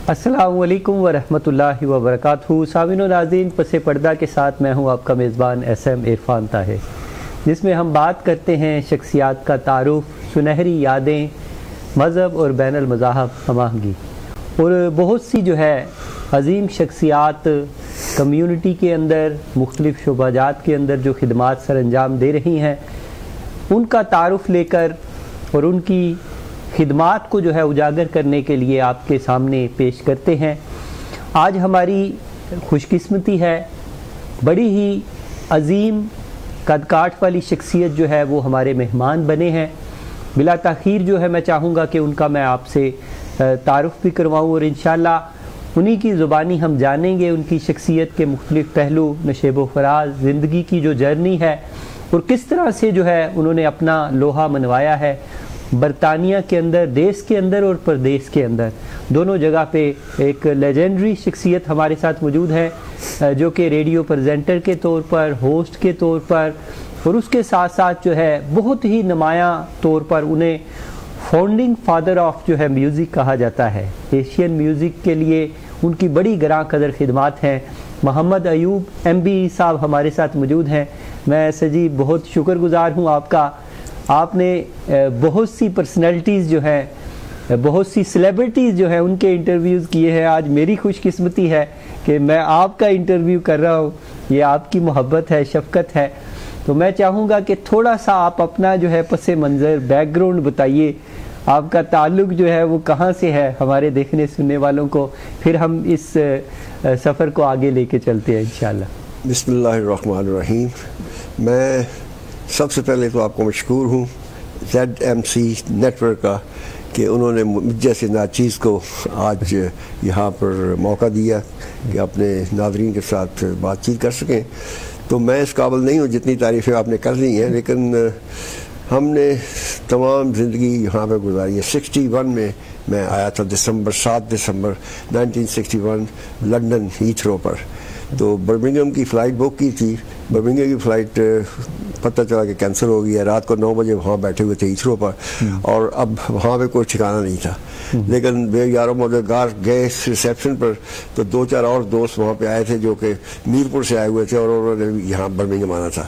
السلام علیکم ورحمۃ اللہ وبرکاتہ۔ سامعین و ناظرین، پس پردہ کے ساتھ میں ہوں آپ کا میزبان SM عرفان طاہر، جس میں ہم بات کرتے ہیں شخصیات کا تعارف، سنہری یادیں، مذہب اور بین المذاہب ہم آہنگی۔ اور بہت سی جو ہے عظیم شخصیات کمیونٹی کے اندر، مختلف شعبہ جات کے اندر جو خدمات سر انجام دے رہی ہیں، ان کا تعارف لے کر اور ان کی خدمات کو جو ہے اجاگر کرنے کے لیے آپ کے سامنے پیش کرتے ہیں۔ آج ہماری خوش قسمتی ہے، بڑی ہی عظیم قد کاٹ والی شخصیت جو ہے وہ ہمارے مہمان بنے ہیں۔ بلا تاخیر جو ہے میں چاہوں گا کہ ان کا میں آپ سے تعارف بھی کرواؤں، اور انشاءاللہ انہی کی زبانی ہم جانیں گے ان کی شخصیت کے مختلف پہلو، نشیب و فراز، زندگی کی جو جرنی ہے، اور کس طرح سے جو ہے انہوں نے اپنا لوہا منوایا ہے برطانیہ کے اندر، دیس کے اندر اور پردیس کے اندر، دونوں جگہ پہ۔ ایک لیجنڈری شخصیت ہمارے ساتھ موجود ہے جو کہ ریڈیو پریزنٹر کے طور پر، ہوسٹ کے طور پر، اور اس کے ساتھ ساتھ جو ہے بہت ہی نمایاں طور پر انہیں فاؤنڈنگ فادر آف جو ہے میوزک کہا جاتا ہے۔ ایشین میوزک کے لیے ان کی بڑی گراں قدر خدمات ہیں۔ محمد ایوب MB صاحب ہمارے ساتھ موجود ہیں۔ میں سجی بہت شکر گزار ہوں آپ کا۔ آپ نے بہت سی پرسنالٹیز جو ہیں، بہت سی سیلیبریٹیز جو ہیں، ان کے انٹرویوز کیے ہیں۔ آج میری خوش قسمتی ہے کہ میں آپ کا انٹرویو کر رہا ہوں۔ یہ آپ کی محبت ہے، شفقت ہے۔ تو میں چاہوں گا کہ تھوڑا سا آپ اپنا جو ہے پس منظر، بیک گراؤنڈ بتائیے، آپ کا تعلق جو ہے وہ کہاں سے ہے ہمارے دیکھنے سننے والوں کو، پھر ہم اس سفر کو آگے لے کے چلتے ہیں انشاءاللہ۔ بسم اللہ الرحمن الرحیم۔ میں سب سے پہلے تو آپ کو مشکور ہوں ZMC نیٹ ورک کا کہ انہوں نے مجھ جیسے ناچیز کو آج یہاں پر موقع دیا کہ اپنے ناظرین کے ساتھ بات چیت کر سکیں۔ تو میں اس قابل نہیں ہوں جتنی تعریفیں آپ نے کر لی ہیں، لیکن ہم نے تمام زندگی یہاں پہ گزاری ہے۔ 61 میں آیا تھا، 7 دسمبر 1961 لنڈن ہیتھرو پر۔ تو برمنگھم کی فلائٹ بک کی تھی، برمنگھم کی فلائٹ پتہ چلا کہ کینسل ہو گئی ہے۔ رات کو 9 بجے وہاں بیٹھے ہوئے تھے ہیتھرو پر، اور اب وہاں پہ کوئی ٹھکانہ نہیں تھا۔ لیکن بے یارو مددگار گئے ریسیپشن پر، تو 2-4 اور دوست وہاں پہ آئے تھے جو کہ میرپور سے آئے ہوئے تھے، اور انہوں نے یہاں برمنگھم آنا تھا۔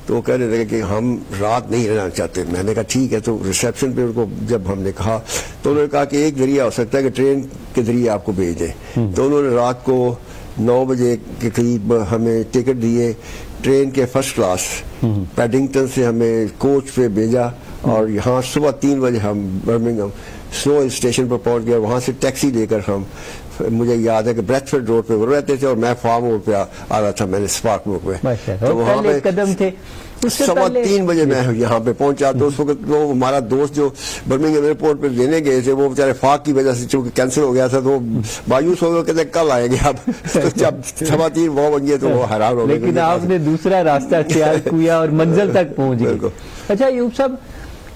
تو وہ کہہ رہے تھے کہ ہم رات نہیں رہنا چاہتے۔ میں نے کہا ٹھیک ہے۔ تو ریسیپشن پہ ان کو جب ہم نے کہا تو انہوں نے کہا کہ ایک ذریعہ ہو سکتا ہے کہ ٹرین کے ذریعے آپ کو بھیج دیں۔ تو انہوں نے رات کو 9 بجے کے قریب ہمیں ٹکٹ دیے ٹرین کے فرسٹ کلاس، پیڈنگٹن سے ہمیں کوچ پہ بھیجا، اور یہاں صبح 3 بجے ہم برمنگھم سنو اسٹیشن پر پہنچ گئے۔ وہاں سے ٹیکسی لے کر ہم، مجھے یاد ہے کہ بریتفرڈ روڈ پہ وہ رہتے تھے اور میں فارم روڈ پہ آ رہا تھا، میں نے اسپارک بک پہ۔ تو وہاں پہ قدم تھے 3:15 بجے میں یہاں پہ پہنچا۔ تو اس وقت وہ ہمارا دوست جو برمنگھم ایئرپورٹ پہ لینے گئے تھے، وہ بیچارے فاق کی وجہ سے چونکہ کینسل ہو گیا تھا، تو مایوس ہو گئے، کہتے کل آئیں گے اب۔ تو جب 3:15 وہ بن گئے تو وہ حیران ہو گئے، لیکن آپ نے دوسرا راستہ اختیار کیا اور منزل تک پہنچ گئے۔ اچھا ایوب صاحب،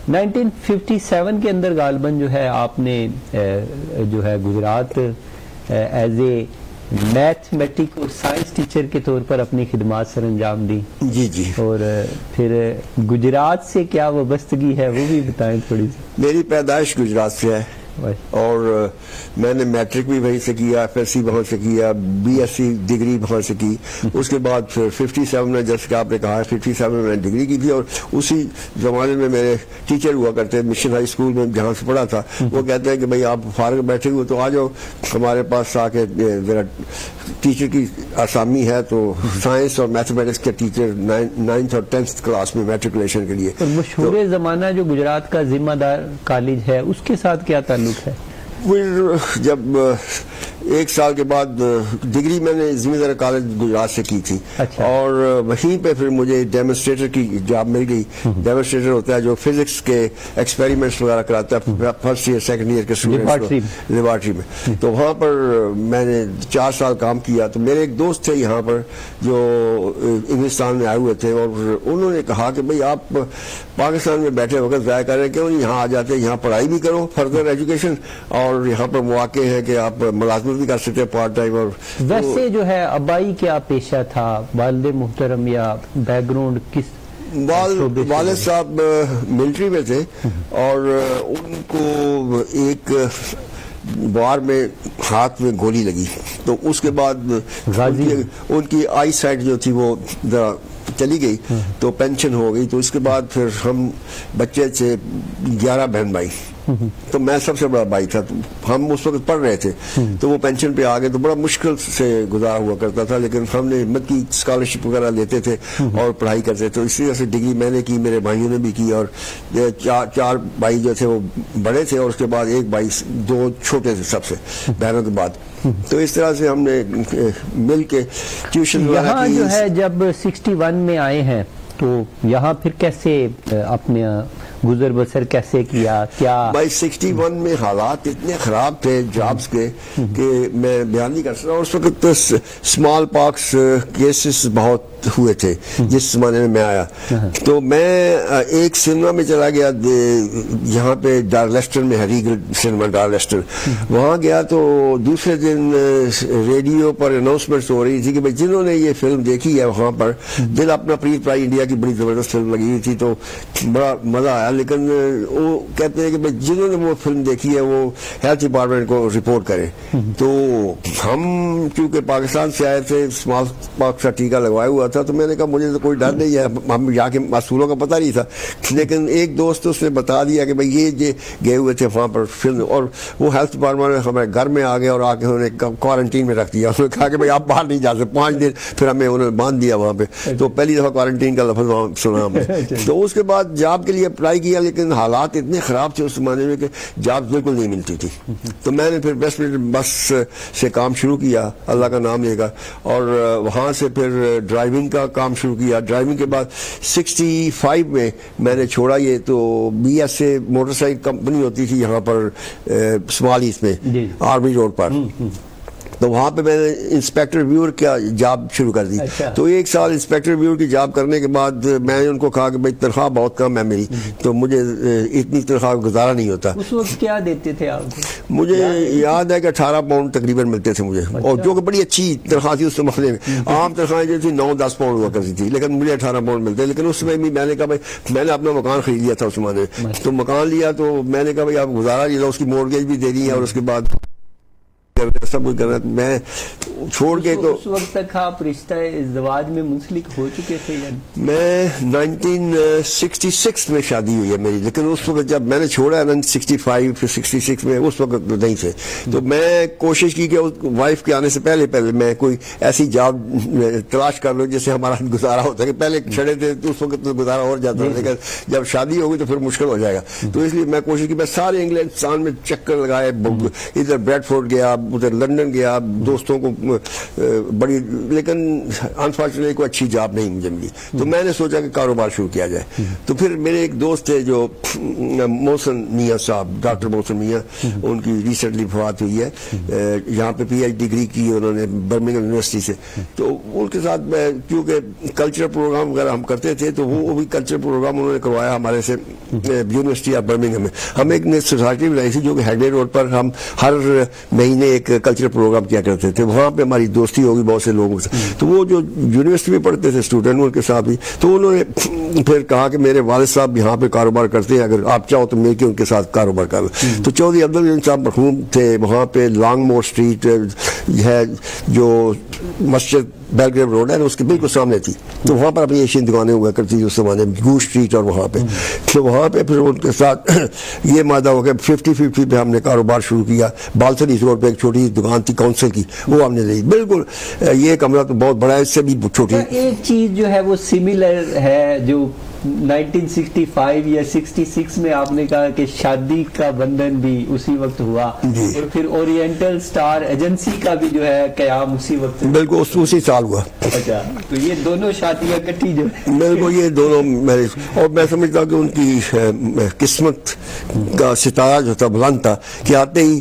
1957 کے اندر غالباً جو ہے آپ نے جو ہے گجرات ایز اے میتھمیٹک اور سائنس ٹیچر کے طور پر اپنی خدمات سر انجام دی۔ جی۔ اور پھر گجرات سے کیا وابستگی ہے وہ بھی بتائیں تھوڑی سی۔ میری پیدائش گجرات سے ہے، اور میں نے میٹرک بھی وہیں سے کیا، FSC وہاں سے کیا، BSc ڈگری وہاں سے کی۔ اس کے بعد پھر 57 میں، جیسے کہ آپ نے کہا، 57 میں نے ڈگری کی تھی، اور اسی زمانے میں میرے ٹیچر ہوا کرتے مشن ہائی اسکول میں جہاں سے پڑھا تھا، وہ کہتے ہیں کہ بھائی آپ فارغ بیٹھے ہوئے تو آ جاؤ ہمارے پاس آ کے، ذرا ٹیچر کی آسامی ہے۔ تو سائنس اور میتھمیٹکس کے ٹیچر 9th اور 10th کلاس میں میٹریکولیشن کے لیے۔ مشہور زمانہ جو گجرات کا ذمہ دار کالج ہے، اس کے ساتھ کیا تعلق ہے؟ پھر جب 1 سال کے بعد ڈگری میں نے ذمہ دار کالج گجرات سے کی تھی، اور وہیں پہ پھر مجھے ڈیمونسٹریٹر کی جاب مل گئی۔ ڈیمونسٹریٹر ہوتا ہے جو فزکس کے ایکسپیریمنٹس وغیرہ کراتا ہے فرسٹ ایئر سیکنڈ ایئر کے اسٹوڈنٹس لیبارٹری میں۔ تو وہاں پر میں نے 4 سال کام کیا۔ تو میرے ایک دوست تھے یہاں پر جو انگلستان میں آئے ہوئے تھے، اور انہوں نے کہا کہ بھئی آپ پاکستان میں بیٹھے وقت ضائع کر رہے ہیں، کیوں نہیں یہاں آ جاتے، یہاں پڑھائی بھی کرو، فردر ایجوکیشن، اور یہاں پر مواقع ہے کہ آپ ملازمت بھی کر سکتے ہیں پارٹ ٹائم۔ اور ویسے جو ہے ابائی کیا پیشہ تھا، والد محترم یا بیک گراؤنڈ کس؟ والد صاحب ملٹری میں تھے، اور ان کو ایک وار میں ہاتھ میں گولی لگی، تو اس کے بعد ان کی آئی سائٹ جو تھی وہ چلی گئی، تو پینشن ہو گئی. تو اس کے بعد پھر ہم بچے تھے 11 بہن بھائی، تو میں سب سے بڑا بھائی تھا. ہم اس وقت پڑھ رہے تھے، تو وہ پینشن پہ آ گئے، تو بڑا مشکل سے گزارا ہوا کرتا تھا. لیکن ہم نے ہمت کی، اسکالرشپ وغیرہ لیتے تھے اور پڑھائی کرتے تھے. تو اسی طرح سے ڈگری میں نے کی، میرے بھائیوں نے بھی کی، اور 4 بھائی جو تھے وہ بڑے تھے، اور اس کے بعد ایک بھائی، 2 چھوٹے تھے سب سے بہنوں کے بعد. تو اس طرح سے ہم نے مل کے ٹیوشن یہاں جو ہے جب 61 میں آئے ہیں تو یہاں پھر کیسے اپنے گزر بسر کیسے کیا؟ کیا بھائی 61 میں حالات اتنے خراب تھے جابس کے کہ میں بیان نہیں کر سکتا. اور اس وقت اسمال پاکس کیسز بہت ہوئے تھے جس زمانے میں آیا. تو میں ایک سنیما میں چلا گیا یہاں پہ ڈارلیسٹر میں، ہریگل سنیما ڈارلیسٹر. وہاں گیا تو دوسرے دن ریڈیو پر اناؤنسمنٹس ہو رہی تھی کہ بھائی جنہوں نے یہ فلم دیکھی ہے وہاں پر دل اپنا پریت پرائی، انڈیا کی بڑی زبردست فلم لگی ہوئی تھی، تو بڑا مزہ آیا. لیکن وہ کہتے ہیں کہ بھائی جنہوں نے وہ فلم دیکھی ہے وہ ہیلتھ ڈپارٹمنٹ کو رپورٹ کرے. تو ہم چونکہ پاکستان سے آئے تھے، اسمال پاکس کا ٹیکہ لگوایا ہوا تھا، تو میں نے کہا مجھے تو کوئی ڈر نہیں ہے، ہم جا کے مسئولوں کا پتہ نہیں تھا. لیکن ایک دوست اس نے بتا دیا کہ بھائی یہ گئے ہوئے تھے وہاں پر فلم، اور وہ ہیلتھ ڈپارٹمنٹ ہمارے گھر میں آ گئے اور آ کے انہوں نے کوارنٹین میں رکھ دیا. انہوں نے کہا کہ بھائی آپ باہر نہیں جا سکتے 5 دن. پھر ہمیں انہوں نے باندھ دیا وہاں پہ. تو پہلی دفعہ کوارنٹین کا لفظ وہاں سنا ہم نے. تو اس کے بعد جاب کے لیے اپلائی کیا، لیکن حالات اتنے خراب تھے اس زمانے میں کہ جاب بالکل نہیں ملتی تھی. تو میں نے پھر ویسٹ بس سے کام شروع کیا، اللہ کا نام لے گا، اور وہاں سے پھر ڈرائیونگ کا کام شروع کیا. ڈرائیونگ کے بعد 65 میں میں نے چھوڑا یہ. تو بی ایس سے موٹر سائیکل کمپنی ہوتی تھی یہاں پر اسمال ایسٹ میں، آرمی روڈ پر. تو وہاں پہ میں نے انسپیکٹر ریویور کا جاب شروع کر دی. تو 1 سال انسپیکٹر ریویور کی جاب کرنے کے بعد میں نے ان کو کہا کہ بھائی تنخواہ بہت کم ہے میری، تو مجھے اتنی تنخواہ گزارا نہیں ہوتا. اس وقت کیا دیتے تھے آپ؟ مجھے یاد ہے کہ 18 پاؤنڈ تقریباً ملتے تھے مجھے، اور جو کہ بڑی اچھی تنخواہ تھی اس زمانے میں. عام تنخواہیں جو تھی 9-10 پاؤنڈ ہوا کرتی تھی، لیکن مجھے 18 پاؤنڈ ملتے. لیکن اس میں بھی میں نے کہا بھائی میں نے اپنا مکان خرید لیا تھا اس زمانے میں. تو مکان لیا تو میں نے کہا بھائی آپ گزارا نہیں، اس کی مورگیج بھی دے دی ہے، اور اس کے بعد سب کچھ کرنا. میں چھوڑ کے تو اس وقت تک آپ رشتہ ازدواج میں منسلک ہو چکے تھے؟ میں 1966 میں شادی ہوئی ہے میری، لیکن اس وقت جب میں نے چھوڑا 65 پھر 66 میں، اس وقت نہیں تھے. تو میں کوشش کی کہ وائف کے آنے سے پہلے میں کوئی ایسی جاب تلاش کر لوں جس سے ہمارا گزارا ہوتا ہے. کہ پہلے چھڑے تھے تو اس وقت گزارا ہو جاتا ہے، لیکن جب شادی ہوگی تو پھر مشکل ہو جائے گا. تو اس لیے میں کوشش کی، میں سارے انگلستان میں چکر لگائے، ادھر بریڈ فورڈ گیا، ادھر لندن گیا، دوستوں کو بڑی، لیکن انفارچونیٹلی کوئی اچھی جاب نہیں مجھے ملی. تو میں نے سوچا کہ کاروبار شروع کیا جائے. تو پھر میرے ایک دوست تھے جو محسن میاں صاحب، ڈاکٹر محسن میاں، ان کی ریسنٹلی وفات ہوئی ہے. یہاں پہ PhD ڈگری کی انہوں نے برمنگھم یونیورسٹی سے. تو ان کے ساتھ میں کیونکہ کلچرل پروگرام وغیرہ ہم کرتے تھے، تو وہ بھی کلچرل پروگرام انہوں نے کروایا ہمارے سے یونیورسٹی آف برمنگھم میں. ہم ایک سوسائٹی بنائی تھی جو کہ ہیڈوے روڈ پر ہم ہر مہینے ایک کلچرل پروگرام کیا کرتے تھے. وہاں پہ ہماری دوستی ہوگی بہت سے لوگوں سے. تو وہ جو یونیورسٹی میں پڑھتے تھے اسٹوڈنٹ، ان کے ساتھ بھی، تو انہوں نے پھر کہا کہ میرے والد صاحب یہاں پہ کاروبار کرتے ہیں، اگر آپ چاہو تو مل کے ان کے ساتھ کاروبار کر لو. تو چودھری عبدالجلیل صاحب مرحوم تھے، وہاں پہ لانگ مور اسٹریٹ ہے جو مسجد بیلگریو روڈ ہے نا، اس کے بالکل سامنے تھی. تو وہاں پر اپنی ایشین دکانیں ہوا کرتی تھی اس زمانے میں، گوش اسٹریٹ اور وہاں پہ. تو وہاں پہ پھر ان کے ساتھ یہ مادہ ہو گیا. 50-50 پہ ہم نے کاروبار شروع کیا. بالسریز روڈ پہ ایک چھوٹی دکان تھی کاؤنسل کی، وہ ہم نے لی. بالکل یہ کمرہ تو بہت بڑا ہے، اس سے بھی چھوٹی. ایک چیز جو ہے وہ سملر ہے جو 1965 یا 66 میں آپ نے کہا کہ شادی کا بندھن بھی اسی وقت ہوا، اور پھر اورینٹل سٹار ایجنسی کا بھی جو ہے قیام اسی وقت، بالکل اسی سال ہوا. اچھا، تو یہ دونوں شادیاں کٹھی جو ہے بالکل یہ دونوں میرے، اور میں سمجھتا ہوں کہ ان کی قسمت کا ستارہ جو تھا بلند تھا کہ آتے ہی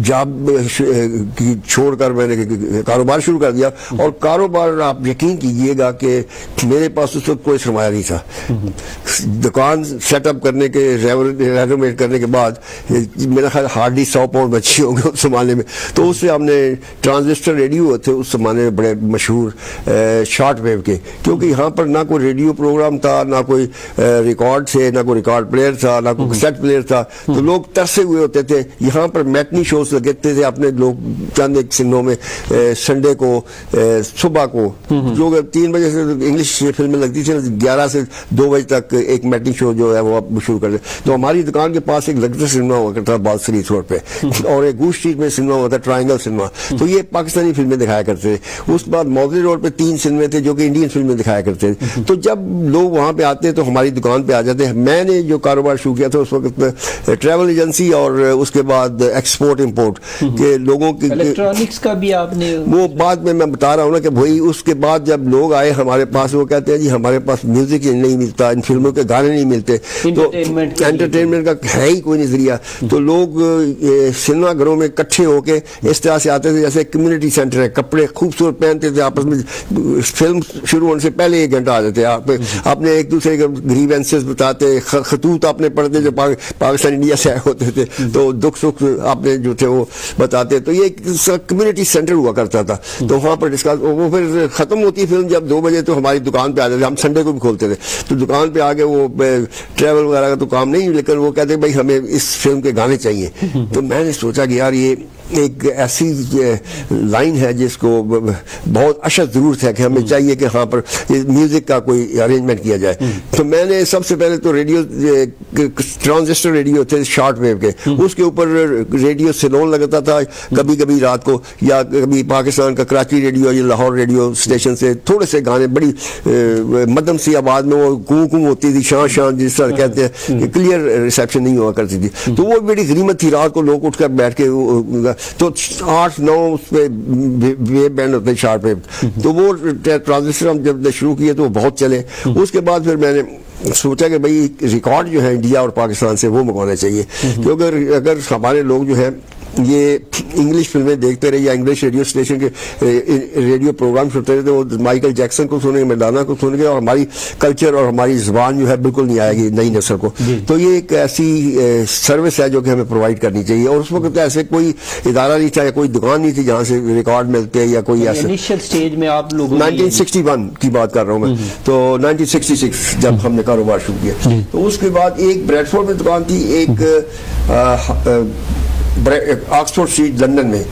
جاب چھوڑ کر میں نے کاروبار شروع کر دیا. اور کاروبار آپ یقین کیجئے گا کہ میرے پاس اس وقت کوئی سرمایہ جاری تھا. دکان سیٹ اپ کرنے کے رینوویٹ کرنے کے بعد میرا خیال ہارڈلی 100 پاؤنڈ بچے ہوں گے اس زمانے میں. تو اس سے ہم نے ٹرانزسٹر ریڈیو تھے اس زمانے میں بڑے مشہور شارٹ ویو کے, کیونکہ یہاں پر نہ کوئی ریڈیو پروگرام تھا, نہ کوئی ریکارڈ تھے, نہ کوئی ریکارڈ پلیئر تھا, نہ کوئی کیسٹ پلیئر تھا. تو لوگ ترسے ہوئے ہوتے تھے. یہاں پر میٹنی شوز لگتے تھے اپنے لوگ چند ایک سنوں میں, سنڈے کو صبح کو, جو 3 بجے سے انگلش فلمیں لگتی تھیں, 11 سے 2 بجے تک ایک میٹنی شو جو ہے وہ شروع کر دیں. تو ہماری دکان کے پاس ایک لگتا سنیما ہوا کرتا بال سریت روڈ پہ, اور ایک گوش اسٹریٹ میں سنیما ہوتا ٹرائنگل سنیما. تو یہ پاکستانی فلمیں دکھایا کرتے تھے. اس کے بعد موزلی روڈ پہ 3 سنیمے تھے جو کہ انڈین فلمیں دکھایا کرتے تھے. تو جب لوگ وہاں پہ آتے تو ہماری دکان پہ آ جاتے. میں نے جو کاروبار شروع کیا تھا اس وقت ٹریول ایجنسی اور اس کے بعد ایکسپورٹ امپورٹ کے لوگوں کی الیکٹرانکس کا بھی آپ نے, وہ بعد میں بتا رہا ہوں نا کہ وہی اس کے بعد جب لوگ آئے ہمارے پاس, وہ کہتے ہیں جی ہمارے پاس میوزک نہیں ملتا, ان فلموں کے گانے نہیں ملتے, تو انٹرٹینمنٹ کا ہے ہی کوئی نہیں ذریعہ. تو لوگ سنیما گھروں میں اکٹھے ہو کے اس طرح سے آتے تھے جیسے کمیونٹی سینٹر ہے, کپڑے خوبصورت پہنتے تھے, آپس میں فلم شروع ہونے سے پہلے 1 گھنٹہ آ جاتے. آپ اپنے ایک دوسرے کے گریوینسز بتاتے, خطوط آپ نے پڑھتے جو پاکستان انڈیا سے آئے ہوتے تھے, تو دکھ سکھ آپ نے جو تھے وہ بتاتے. تو یہ کمیونٹی سینٹر ہوا کرتا تھا. تو وہاں پر ڈسکس, وہ پھر ختم ہوتی فلم جب 2 بجے تو ہماری دکان پہ آ جاتے. ہم سنڈے کو بھی کھولتے تھے. تو دکان پہ آگے وہ ٹریول وغیرہ کا تو کام نہیں, لیکن وہ کہتے بھائی ہمیں اس فلم کے گانے چاہیے. تو میں نے سوچا کہ یار یہ ایک ایسی لائن ہے جس کو بہت اشد ضرورت ہے کہ ہمیں چاہیے کہ ہاں پر میوزک کا کوئی ارینجمنٹ کیا جائے. تو میں نے سب سے پہلے تو ریڈیو, ٹرانزسٹر ریڈیو تھے شارٹ ویو کے, اس کے اوپر ریڈیو سیلون لگتا تھا کبھی کبھی رات کو, یا کبھی پاکستان کا کراچی ریڈیو یا لاہور ریڈیو اسٹیشن سے تھوڑے سے گانے بڑی مدھم سی آواز میں وہ کوں کوں ہوتی تھی, شان شان جس طرح کہتے ہیں, کہ کلیئر ریسیپشن نہیں ہوا کرتی تھی. تو وہ بڑی غنیمت تھی. رات کو لوگ اٹھ کر بیٹھ کے, تو 8-9 اس پہ ویو بینڈ ہوتے ہیں شارٹ ویو. تو وہ ٹرانزسٹر ہم جب شروع کیے تو وہ بہت چلے. اس کے بعد پھر میں نے سوچا کہ بھائی ریکارڈ جو ہے انڈیا اور پاکستان سے وہ منگوانے چاہیے, کیونکہ اگر ہمارے لوگ جو ہیں یہ انگلش فلمیں دیکھتے رہے یا انگلش ریڈیو اسٹیشن کے ریڈیو پروگرام سنتے رہے, تو وہ مائیکل جیکسن کو سنیں گے, میڈانا کو سنیں گے, اور ہماری کلچر اور ہماری زبان جو ہے بالکل نہیں آئے گی نئی نسل کو. تو یہ ایک ایسی سروس ہے جو کہ ہمیں پرووائڈ کرنی چاہیے. اور اس وقت ایسے کوئی ادارہ نہیں تھا یا کوئی دکان نہیں تھی جہاں سے ریکارڈ ملتے یا کوئی ایسا. انیشل سٹیج میں آپ لوگوں 1961 کی بات کر رہا ہوں میں, تو 1966 جب ہم نے کاروبار شروع کیا. تو اس کے بعد ایک بریڈ فورڈ میں دکان تھی, ایک آکسفورڈ اسٹریٹ لندن میں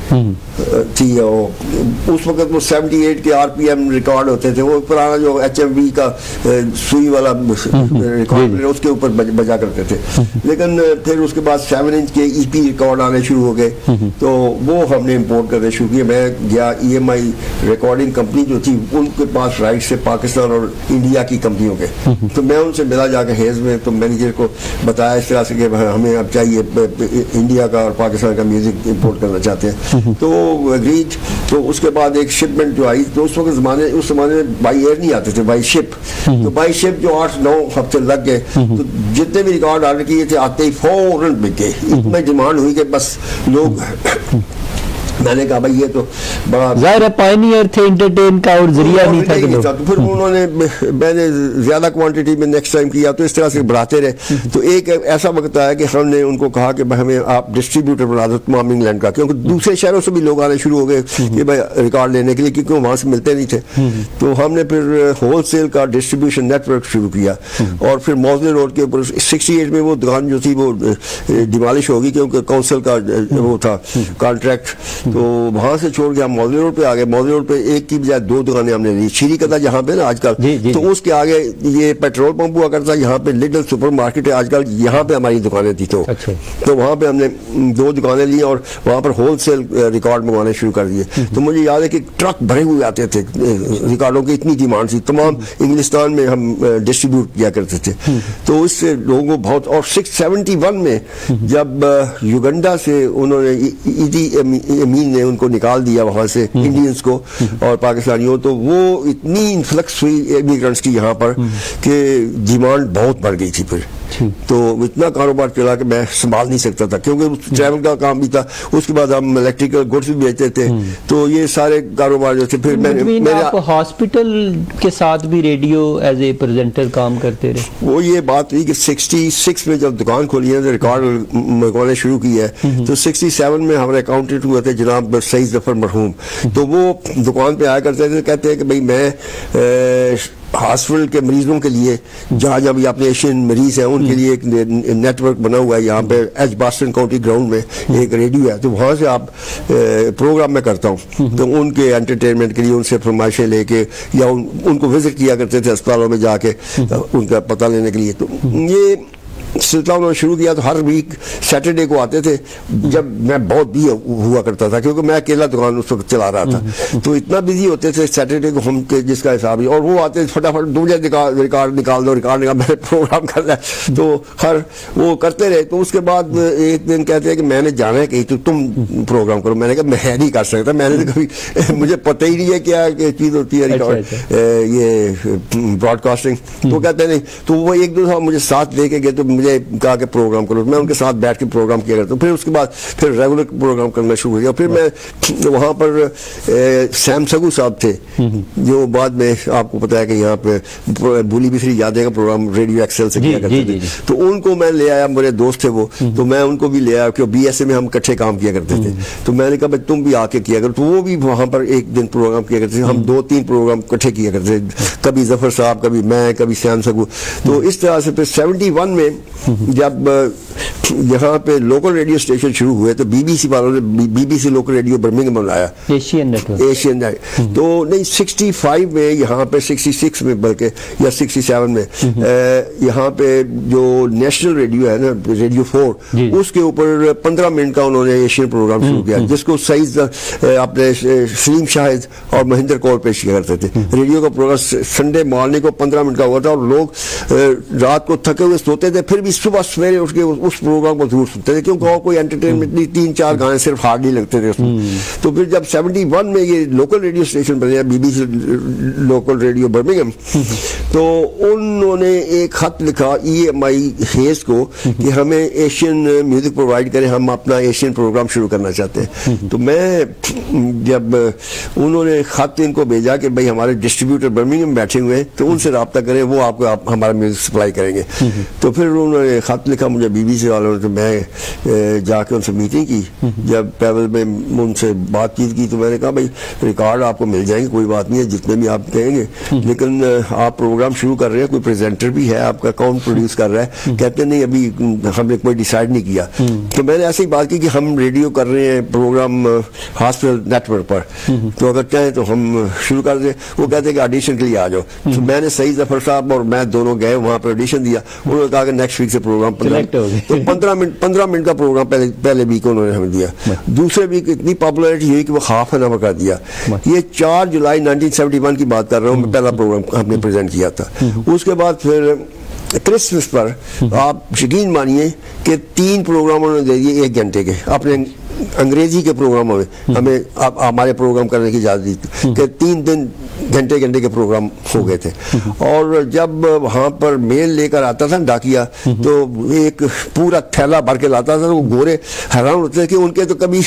تھی. اس وقت وہ 78 کے RPM ریکارڈ ہوتے تھے, وہ پرانا جو HMV کا سوئی والا ریکارڈ اس کے اوپر بجا کرتے تھے. لیکن پھر اس کے بعد 7 انچ کے EP ریکارڈ آنے شروع ہو گئے, تو وہ ہم نے امپورٹ کرنے شروع کیے. میں گیا EMI ریکارڈنگ کمپنی جو تھی, ان کے پاس رائٹ سے پاکستان اور انڈیا کی کمپنیوں کے. تو میں ان سے ملا جا کے ہیز میں, تو مینیجر کو بتایا اس طرح سے کہ ہمیں اب چاہیے انڈیا کا اور پاکستان کا میوزک امپورٹ کرنا چاہتے ہیں. تو اگریڈ. تو اس کے بعد ایک شپمنٹ جو آئی, تو اس زمانے میں بائی ایئر نہیں آتے تھے, بائی شپ. تو بائی شپ جو 8-9 ہفتے لگ گئے. تو جتنے بھی ریکارڈ آرڈر کیے تھے آتے ہی فوراً بک گئے. اتنا ڈیمانڈ ہوئی کہ بس لوگ, میں نے کہا بھائی یہ تو بڑا ظاہر پائنیئر تھے انٹرٹین کا, اور ذریعہ نہیں تھا. تو پھر انہوں نے, میں نے زیادہ کوانٹٹی میں نیکسٹ ٹائم کیا, تو اس طرح سے بڑھاتے رہے. تو ایک ایسا وقت آیا کہ ہم نے ان کو کہا کہ ہمیں آپ ڈسٹریبیوٹر بنا دو تمام انگلینڈ کا, کیونکہ دوسرے شہروں سے بھی لوگ آنے شروع ہو گئے کہ بھائی ریکارڈ لینے کے لیے, کیونکہ وہاں سے ملتے نہیں تھے. تو ہم نے پھر ہول سیل کا ڈسٹریبیوشن نیٹ ورک شروع کیا. اور پھر موزلی روڈ کے اوپر 68 میں وہ دکان جو تھی وہ ڈیمالش ہوگی, کیونکہ کونسل کا وہ تھا کانٹریکٹ. تو وہاں سے چھوڑ کے ہم موزلی روڈ پہ آ گئے. موزلی روڈ پہ ایک کی بجائے 2 دکانیں ہم نے لی. شیری قدہ جہاں پہ نا آج کل, تو اس کے آگے یہ پیٹرول پمپ ہوا کرتا, یہاں پہ لٹل سپر مارکیٹ ہے آج کل, یہاں پہ ہماری دکانیں تھی. تو وہاں پہ ہم نے 2 دکانیں لی اور وہاں پر ہول سیل ریکارڈ منگوانے شروع کر دیے. تو مجھے یاد ہے کہ ٹرک بھرے ہوئے آتے تھے ریکارڈوں کی, اتنی ڈیمانڈ تھی. تمام انگلستان میں ہم ڈسٹریبیوٹ کیا کرتے تھے. تو اس سے لوگوں کو بہت. اور 71 میں جب یوگنڈا سے انہوں نے زمین نے ان کو نکال دیا وہاں سے انڈینز کو اور پاکستانیوں, تو وہ اتنی انفلکس ہوئی امیگرنٹس کی یہاں پر کہ ڈیمانڈ بہت بڑھ گئی تھی. پھر تو اتنا کاروبار چلا کہ میں سنبھال نہیں سکتا تھا, کیونکہ ٹریول کا کام بھی تھا, اس کے بعد ہم الیکٹریکل گڈس بھی بیچتے تھے, تو یہ سارے کاروبار جو تھے. پھر میں آپ ہاسپٹل کے ساتھ بھی ریڈیو ایز اے پریزنٹر کام کرتے رہے. وہ یہ بات رہی کہ 66 میں جب دکان کھولی ہے ریکارڈ منگوانے شروع کی ہے, تو 67 میں ہمارے اکاؤنٹنٹ ہوئے تھے جناب سعید ظفر مرحوم, تو وہ دکان پہ آیا کرتے تھے, کہتے ہیں کہ بھائی میں ہاسپٹل کے مریضوں کے لیے جہاں جہاں بھی اپنے ایشین مریض ہیں ان کے لیے ایک نیٹ ورک بنا ہوا ہے یہاں پہ ایچ باسٹن کاؤنٹی گراؤنڈ میں ایک ریڈیو ہے, تو وہاں سے آپ پروگرام میں کرتا ہوں, تو ان کے انٹرٹینمنٹ کے لیے ان سے فرمائشیں لے کے یا ان کو وزٹ کیا کرتے تھے اسپتالوں میں جا کے ان کا پتہ لینے کے لیے. تو یہ سلسلہ انہوں نے شروع کیا, تو ہر ویک سیٹرڈے کو آتے تھے جب میں بہت بھی ہوا کرتا تھا, کیونکہ میں اکیلا دکان اس وقت چلا رہا تھا, تو اتنا بزی ہوتے تھے سیٹرڈے کو ہم کے جس کا حساب ہی, اور وہ آتے فٹافٹ مجھے ریکارڈ نکال دو میں پروگرام کرنا ہے, تو خیر وہ کرتے رہے. تو اس کے بعد ایک دن کہتے ہیں کہ میں نے جانا ہے کہیں, تو تم پروگرام کرو. میں نے کہا میں نہیں کر سکتا, میں نے کبھی مجھے پتہ ہی نہیں ہے کیا چیز ہوتی ہے ریکارڈ یہ براڈ کاسٹنگ. تو کہتے نہیں, تو وہ ایک دو مجھے ساتھ لے کے گئے, تو مجھے کہا کہ پروگرام کرو, میں ان کے ساتھ بیٹھ کے پروگرام کیا کرتا ہوں. پھر اس کے بعد پھر ریگولر پروگرام کرنا شروع کیا. پھر میں وہاں پر سیم سگو صاحب تھے جو بعد میں آپ کو پتا ہے کہ یہاں پہ بولی بسری یادیں کا پروگرام ریڈیو ایکسل سے کیا کرتے تھے, تو ان کو میں لے آیا, میرے دوست تھے وہ, تو میں ان کو بھی لے آیا کہ بی ایس اے میں ہم اکٹھے کام کیا کرتے تھے. تو میں نے کہا بھائی تم بھی آ کے کیا کرو, تو وہ بھی وہاں پر ایک دن پروگرام کیا کرتے تھے. ہم 2-3 پروگرام اکٹھے کیا کرتے تھے, کبھی ظفر صاحب, کبھی میں, کبھی سیم سگو. تو اس طرح سے پھر 71 میں جب یہاں پہ لوکل ریڈیو اسٹیشن شروع ہوئے, تو بی بی سی والوں نے B B C local radio Birmingham بنایا, ایشین تو نہیں 65 میں یہاں پہ 66 میں بلکہ یا 67 میں یہاں پہ جو نیشنل ریڈیو ہے نا ریڈیو 4, اس کے اوپر 15 منٹ کا انہوں نے ایشین پروگرام شروع کیا, جس کو سعید اپنے سلیم شاہد اور مہندر کور پیش کیا کرتے تھے. ریڈیو کا پروگرام سنڈے مارننگ کو 15 منٹ کا ہوا تھا, اور لوگ رات کو تھکے ہوئے سوتے تھے, پھر بھی صبح سویرے اٹھ کے اس پروگرام کو ضرور سنتے تھے, کیونکہ اور کوئی انٹرٹینمنٹ نہیں, 3-4 گانے صرف ہارڈلی لگتے تھے اس میں. تو پھر جب 71 میں یہ لوکل ریڈیو اسٹیشن بنے, B B C local radio Birmingham, تو انہوں نے ایک خط لکھا EMI ہیز کو کہ ہمیں ایشین میوزک پرووائڈ کریں, ہم اپنا ایشین پروگرام شروع کرنا چاہتے ہیں. تو میں جب انہوں نے خط ان کو بھیجا کہ بھائی ہمارے ڈسٹریبیوٹر برمنگھم بیٹھے ہوئے ہیں, تو ان سے رابطہ کریں, وہ آپ کو ہمارا میوزک سپلائی کریں گے. تو پھر انہوں نے خط لکھا مجھے بی بی سی والوں نے, تو میں جا کے ان سے میٹنگ کی. جب پیول میں ان سے بات چیت کی, تو میں نے کہا بھائی ریکارڈ آپ کو مل جائیں گے, کوئی بات نہیں ہے, جتنے بھی آپ کہیں گے, لیکن آپ پروگرام شروع کر رہے ہیں, کوئی پریزنٹر بھی ہے آپ کا, کون پروڈیوس کر رہا ہے؟ کہتے نہیں ابھی ہم نے کوئی ڈیسائیڈ نہیں کیا. تو میں نے ایسی بات کی کہ ہم ریڈیو کر رہے ہیں پروگرام ہاسپٹل نیٹ ورک پر, تو اگر چاہیں تو ہم شروع کر دیں. وہ کہتے ہیں کہ آڈیشن کے لیے آ جاؤ. تو میں نے سعید ظفر صاحب اور میں دونوں گئے وہاں پہ آڈیشن دیا. انہوں نے کہا کہ نیکسٹ ویک سے پروگرام 15 منٹ کا پروگرام پہلے ویک انہوں نے ہمیں دیا. دوسرے ویک اتنی پاپولرٹی ہوئی کہ وہ ہاف این آور کا دیا. یہ 4 جولائی 1971 کی بات کر رہا ہوں, میں پہلا پروگرام ہم نے پریزنٹ کیا تھا. اس کے بعد پھر کرسمس پر آپ یقین مانیے کہ 3 پروگرام انہوں نے دے دیے 1 گھنٹے کے, اپنے انگریزی کے پروگراموں میں ہمیں ہمارے پروگرام کرنے کی اجازت دی کہ 3 دن گھنٹے کے پروگرام ہو گئے تھے. اور جب وہاں پر میل لے کر آتا تھا ڈاکیا, تو ایک پورا تھیلا بھر کے لاتا تھا. وہ گورے حیران ہوتے تھے کہ ان کے تو کبھی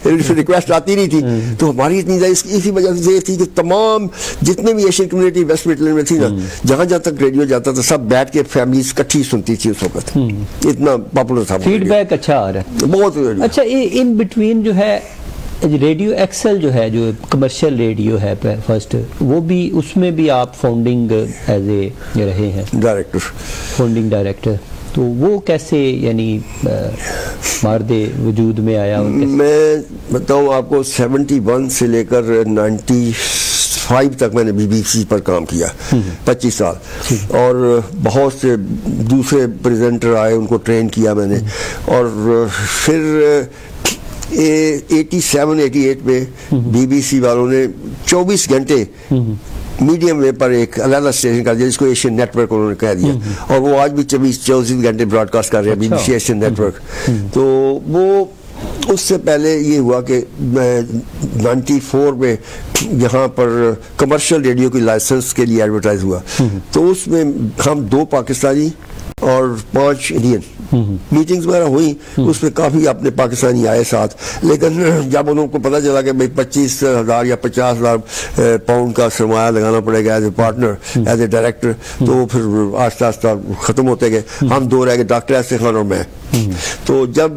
ریکویسٹ آتی نہیں تھی. تو ہماری اتنی اسی وجہ سے یہ تھی کہ تمام جتنے بھی ایشین کمیونٹی ویسٹ مڈلینڈ میں تھی نا, جہاں جہاں تک ریڈیو جاتا تھا سب بیٹھ کے فیملیز کٹھی سنتی تھی اس وقت. اتنا پاپولر تھا, فیڈ بیک اچھا آ رہا ہے بہت. اچھا ان بٹوین جو ہے ریڈیو ایکسل جو ہے, جو کمرشل ریڈیو ہے فرسٹ, وہ بھی اس میں بھی آپ فاؤنڈنگ ایز اے رہے ہیں فاؤنڈنگ ڈائریکٹر. تو وہ کیسے یعنی مارد وجود میں آیا؟ میں بتاؤں آپ کو 71 سے لے کر 95 تک میں نے بی بی سی پر کام کیا, 25 سال. اور بہت سے دوسرے پریزنٹر آئے, ان کو ٹرین کیا میں نے. اور پھر 87-88 میں بی بی سی والوں نے 24 گھنٹے میڈیم ویو پر ایک علیحدہ اسٹیشن کر دیا, جس کو ایشین نیٹ ورک انہوں نے کہہ دیا. اور وہ آج بھی 24 گھنٹے براڈ کاسٹ کر رہے ہیں, B B C Asian network. تو وہ اس سے پہلے یہ ہوا کہ 94 میں یہاں پر کمرشل ریڈیو کی لائسنس کے لیے ایڈورٹائز ہوا, تو اس میں ہم 2 پاکستانی اور 5 انڈین میٹنگز وغیرہ ہوئی, اس میں کافی اپنے پاکستانی آئے ساتھ, لیکن جب ان کو پتہ چلا کہ بھائی 25,000 یا 50,000 پاؤنڈ کا سرمایہ لگانا پڑے گا as a partner, as a director, تو پھر آہستہ آہستہ ختم ہوتے گئے. ہم 2 رہ گئے, ڈاکٹر احسن خان اور میں. تو جب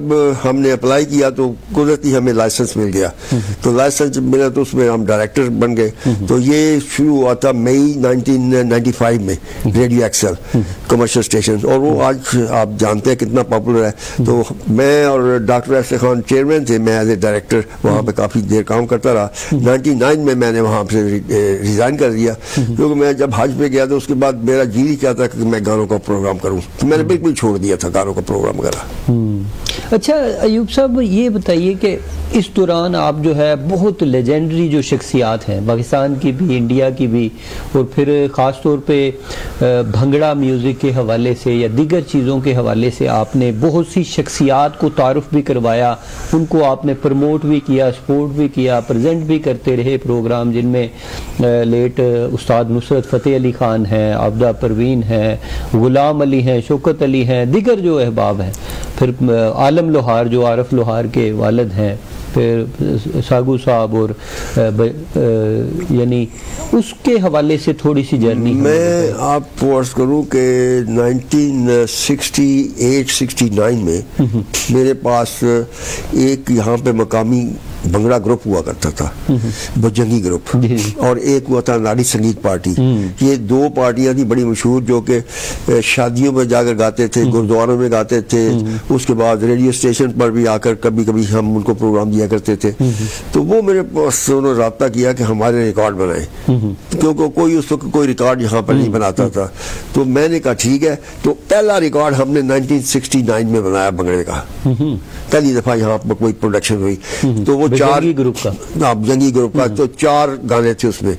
ہم نے اپلائی کیا تو قدرتی ہمیں لائسنس مل گیا, تو لائسنس ملا تو اس میں ہم ڈائریکٹر بن گئے. تو یہ شروع ہوا تھا مئی 1995 میں ریڈیو ایکسل کمرشل اسٹیشن, اور وہ آج آپ جانتے ہیں کتنا پاپولر ہے. تو میں اور ڈاکٹر احسن خان چیئرمین تھے, میں ایز اے ڈائریکٹر وہاں پہ کافی دیر کام کرتا رہا. 99 میں نے وہاں سے ریزائن کر دیا, کیونکہ میں جب حج پہ گیا تو اس کے بعد میرا جی نہیں چاہتا کہ میں گانوں کا پروگرام کروں, تو میں نے بالکل چھوڑ دیا تھا گانوں کا پروگرام کرا. اچھا ایوب صاحب, یہ بتائیے کہ اس دوران آپ جو ہے بہت لیجنڈری جو شخصیات ہیں پاکستان کی بھی, انڈیا کی بھی, اور پھر خاص طور پہ بھنگڑا میوزک کے حوالے سے یا دیگر چیزوں کے حوالے سے آپ نے بہت سی شخصیات کو تعارف بھی کروایا, ان کو آپ نے پروموٹ بھی کیا, سپورٹ بھی کیا, پریزنٹ بھی کرتے رہے پروگرام, جن میں لیٹ استاد نصرت فتح علی خان ہیں, عابدہ پروین ہیں, غلام علی ہیں, شوکت علی ہیں, دیگر جو احباب ہیں, پھر عالم لوہار جو عارف لوہار کے والد ہیں, پھر ساگو صاحب, اور یعنی اس کے حوالے سے تھوڑی سی جرنی. میں آپ کو عرض کروں کہ 1968-69 میں میرے پاس ایک یہاں پہ مقامی بھنگڑا گروپ ہوا کرتا تھا, بجنگی گروپ, اور ایک ہوا تھا ناڑی سنگیت پارٹی. یہ 2 پارٹیاں تھیں بڑی مشہور, جو کہ شادیوں میں جا کر گاتے تھے, گردواروں میں گاتے تھے, اس کے بعد ریڈیو اسٹیشن پر بھی آ کر کبھی کبھی ہم ان کو پروگرام دیا کرتے تھے. تو وہ میرے پاس انہوں نے رابطہ کیا کہ ہمارے ریکارڈ بنائیں, کیونکہ کوئی اس وقت کوئی ریکارڈ یہاں پر نہیں بناتا تھا. تو میں نے کہا ٹھیک ہے. تو پہلا ریکارڈ ہم نے 1969 میں بنایا بھنگڑے کا, پہلی دفعہ یہاں پر کوئی پروڈکشن ہوئی. تو وہ 4 گروپ کا, جنگی گروپ کا, تو 4 گانے تھے اس میں.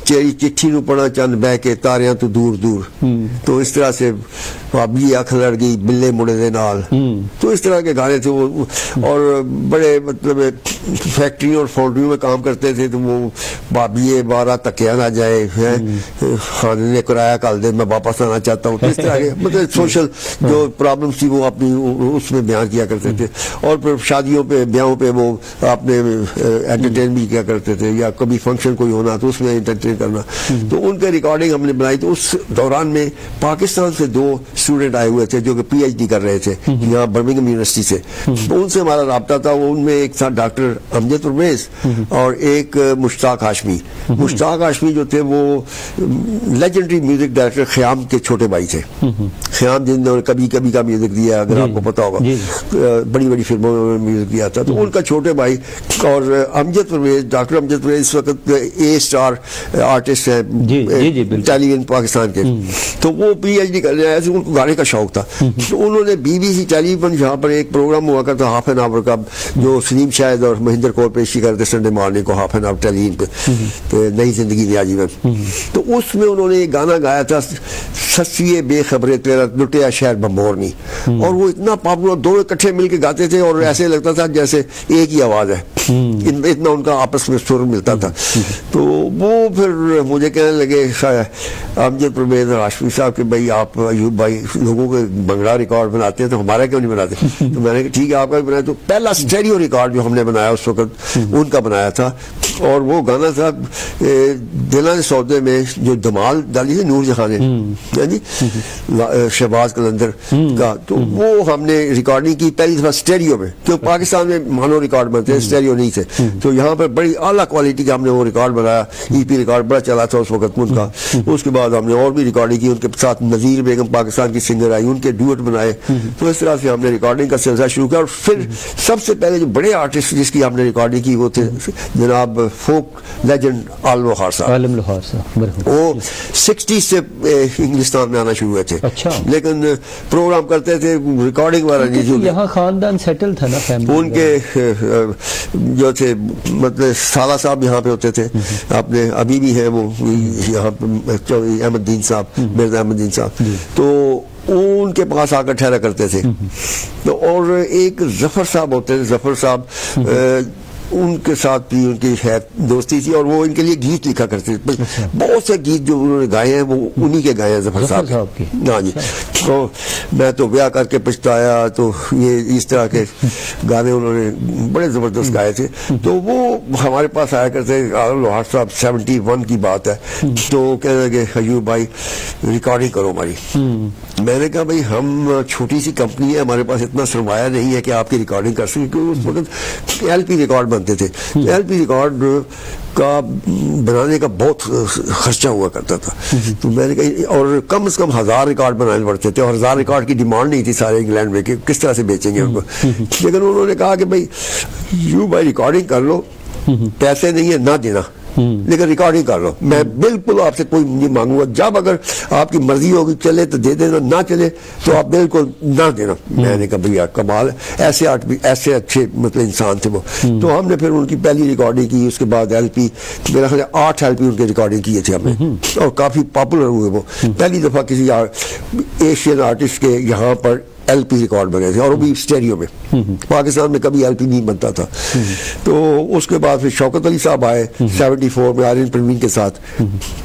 چیری چٹھی نو پڑا چند بہ کے تاریاں تو دور دور, تو اس طرح سے بابلی اکھ لڑ گئی بلے مڑے دے نال, تو اس طرح کے گانے تھے وہ. اور بڑے مطلب فیکٹریوں اور فاؤنڈریوں میں کام کرتے تھے, تو وہ بابلیے بارہ تکیا نہ جائے, خانے نے کرایہ کال دے میں واپس آنا چاہتا ہوں. تو اس طرح کے مطلب سوشل جو پرابلمس تھی وہ اپنی اس میں بیان کیا کرتے تھے. اور پھر شادیوں پہ بیاہوں پہ وہ اپنے انٹرٹین بھی کیا کرتے تھے, یا کبھی فنکشن کوئی ہونا تو اس میں انٹرٹین کرنا. تو ان کے ریکارڈنگ ہم نے بنائی. تو اس دوران میں پاکستان سے 2 اسٹوڈنٹ آئے ہوئے تھے جو کہ پی ایچ ڈی کر رہے تھے یہاں برمنگھم یونیورسٹی سے. تو ان سے ہمارا رابطہ تھا. ان میں ایک تھا ڈاکٹر امجد پرویز اور ایک مشتاق ہاشمی. مشتاق ہاشمی جو تھے وہ لیجنڈری میوزک ڈائریکٹر خیام کے چھوٹے بھائی تھے. خیام جن نے کبھی کبھی کا میوزک دیا, اگر آپ کو پتا ہوگا, بڑی بڑی فلموں میں میوزک دیا تھا. تو ان کا چھوٹے بھائی. اور امجد پرویز, ڈاکٹر امجد پرویز اس وقت اے اسٹار آرٹسٹ ہیں ٹیلی ویژن پاکستان کے. تو وہ پی ایچ ڈی کرنے آئے تھے, ان کو گانے کا شوق تھا. تو انہوں نے B B C television جہاں پر ایک پروگرام ہوا کرتا ہاف این آور کا, جو سلیم شاہد اور مہندر کور پیشی کرتے سنڈے مارننگ کو half an hour television پہ, نئی زندگی نیا جیون. تو اس میں انہوں نے ایک گانا گایا تھا, سسیے بے خبرے تیرا لٹیا شہر بمبورنی. اور وہ اتنا پاپولر, 2 اکٹھے مل کے گاتے تھے, اور ایسے لگتا تھا جیسے ایک ہی آواز ہے, اتنا ان کا آپس میں سر ملتا تھا. تو وہ پھر مجھے کہنے لگے امجد پرویز اور ہاشمی صاحب کہ بھائی آپ ایوب بھائی لوگوں کے بنگڑا ریکارڈ بناتے ہیں تو ہمارا کیوں نہیں بناتے. تو میں نے کہا ٹھیک ہے آپ کا بھی بنایا. تو پہلا اسٹیریو ریکارڈ جو ہم نے بنایا اس وقت ان کا بنایا تھا, اور وہ گانا تھا دلان سودے میں جو دھمال ڈالی تھی نور جہاں نے, شہباز قلندر کا. تو وہ ہم نے ریکارڈنگ کی پہلی دفعہ اسٹیریو میں, کیونکہ پاکستان میں مانو ریکارڈ بنتے ہیں, اسٹیریو نہیں تھے. تو یہاں پر بڑی اعلیٰ کوالٹی کا ہم نے وہ ریکارڈ بنایا. ای پی ریکارڈ بڑا چلا تھا اس وقت ان کا. اس کے بعد ہم نے اور بھی ریکارڈنگ کی, ان کے ساتھ نذیر بیگم پاکستان کی سنگر آئی, ان کے ڈوئٹ بنائے. تو اس طرح سے ہم نے ریکارڈنگ کا سلسلہ شروع کیا. اور پھر سب سے پہلے جو بڑے آرٹسٹ جس کی ہم نے ریکارڈنگ کی وہ تھے جناب فوک لیجنڈ عالم لوہار صاحب. وہ 60 سے انگلستان میں آنا شروع ہوئے تھے, لیکن پروگرام کرتے تھے, ریکارڈنگ والا نہیں. یہاں خاندان سیٹل تھا نا, ان کے جو تھے مطلب سالہ صاحب یہاں پہ ہوتے تھے, اپنے ابھی بھی ہیں وہ یہاں پہ, احمد دین صاحب, مرزا احمد دین صاحب. تو ان کے پاس آ کر ٹھہرا کرتے تھے. تو اور ایک ظفر صاحب ہوتے تھے, ظفر صاحب ان کے ساتھ بھی ان کی دوستی تھی, اور وہ ان کے لیے گیت لکھا کرتے تھے. بہت سے گیت جو انہوں نے گائے ہیں وہ انہی کے گائے ہیں ظفر صاحب کے. ہاں جی. تو میں تو بیاہ کر کے پچھتایا, تو یہ اس طرح کے گانے انہوں نے بڑے زبردست گائے تھے. تو وہ ہمارے پاس آیا کرتے, لوہار صاحب 71 کی بات ہے, تو کہنے لگے ایوب بھائی ریکارڈنگ کرو ہماری. میں نے کہا بھائی ہم چھوٹی سی کمپنی ہے, ہمارے پاس اتنا سرمایہ نہیں ہے کہ آپ کی ریکارڈنگ کر سکیں, کیونکہ اس وقت ایل پی ریکارڈ بنتے تھے. ایل پی ریکارڈ کا بنانے کا بہت خرچہ ہوا کرتا تھا. تو میں نے کہا, اور کم از کم 1000 ریکارڈ بنانے پڑتے تھے, اور 1000 ریکارڈ کی ڈیمانڈ نہیں تھی سارے انگلینڈ میں کہ کس طرح سے بیچیں گے ان کو. لیکن انہوں نے کہا کہ بھائی یوں بھائی ریکارڈنگ کر لو, پیسے نہیں ہے نہ دینا, لیکن ریکارڈنگ کر لو, میں بالکل آپ سے کوئی نہیں مانگوں گا, جب اگر آپ کی مرضی ہوگی چلے تو دے دینا, نہ چلے تو آپ بالکل نہ دینا. میں نے کہا بھیا کمال, ایسے اچھے مطلب انسان تھے وہ. تو ہم نے پھر ان کی پہلی ریکارڈنگ کی, اس کے بعد ایل پی, میرا خیال 8 ایل پی ان کے ریکارڈنگ کیے تھے ہم نے, اور کافی پاپولر ہوئے وہ. پہلی دفعہ کسی ایشین آرٹسٹ کے یہاں پر ایل پی ریکارڈ بنے تھے, اور وہ بھی اسٹیریو میں. پاکستان میں کبھی ایل پی نہیں بنتا تھا. تو اس کے بعد پھر شوکت علی صاحب آئے 74 میں آرین پروین کے ساتھ.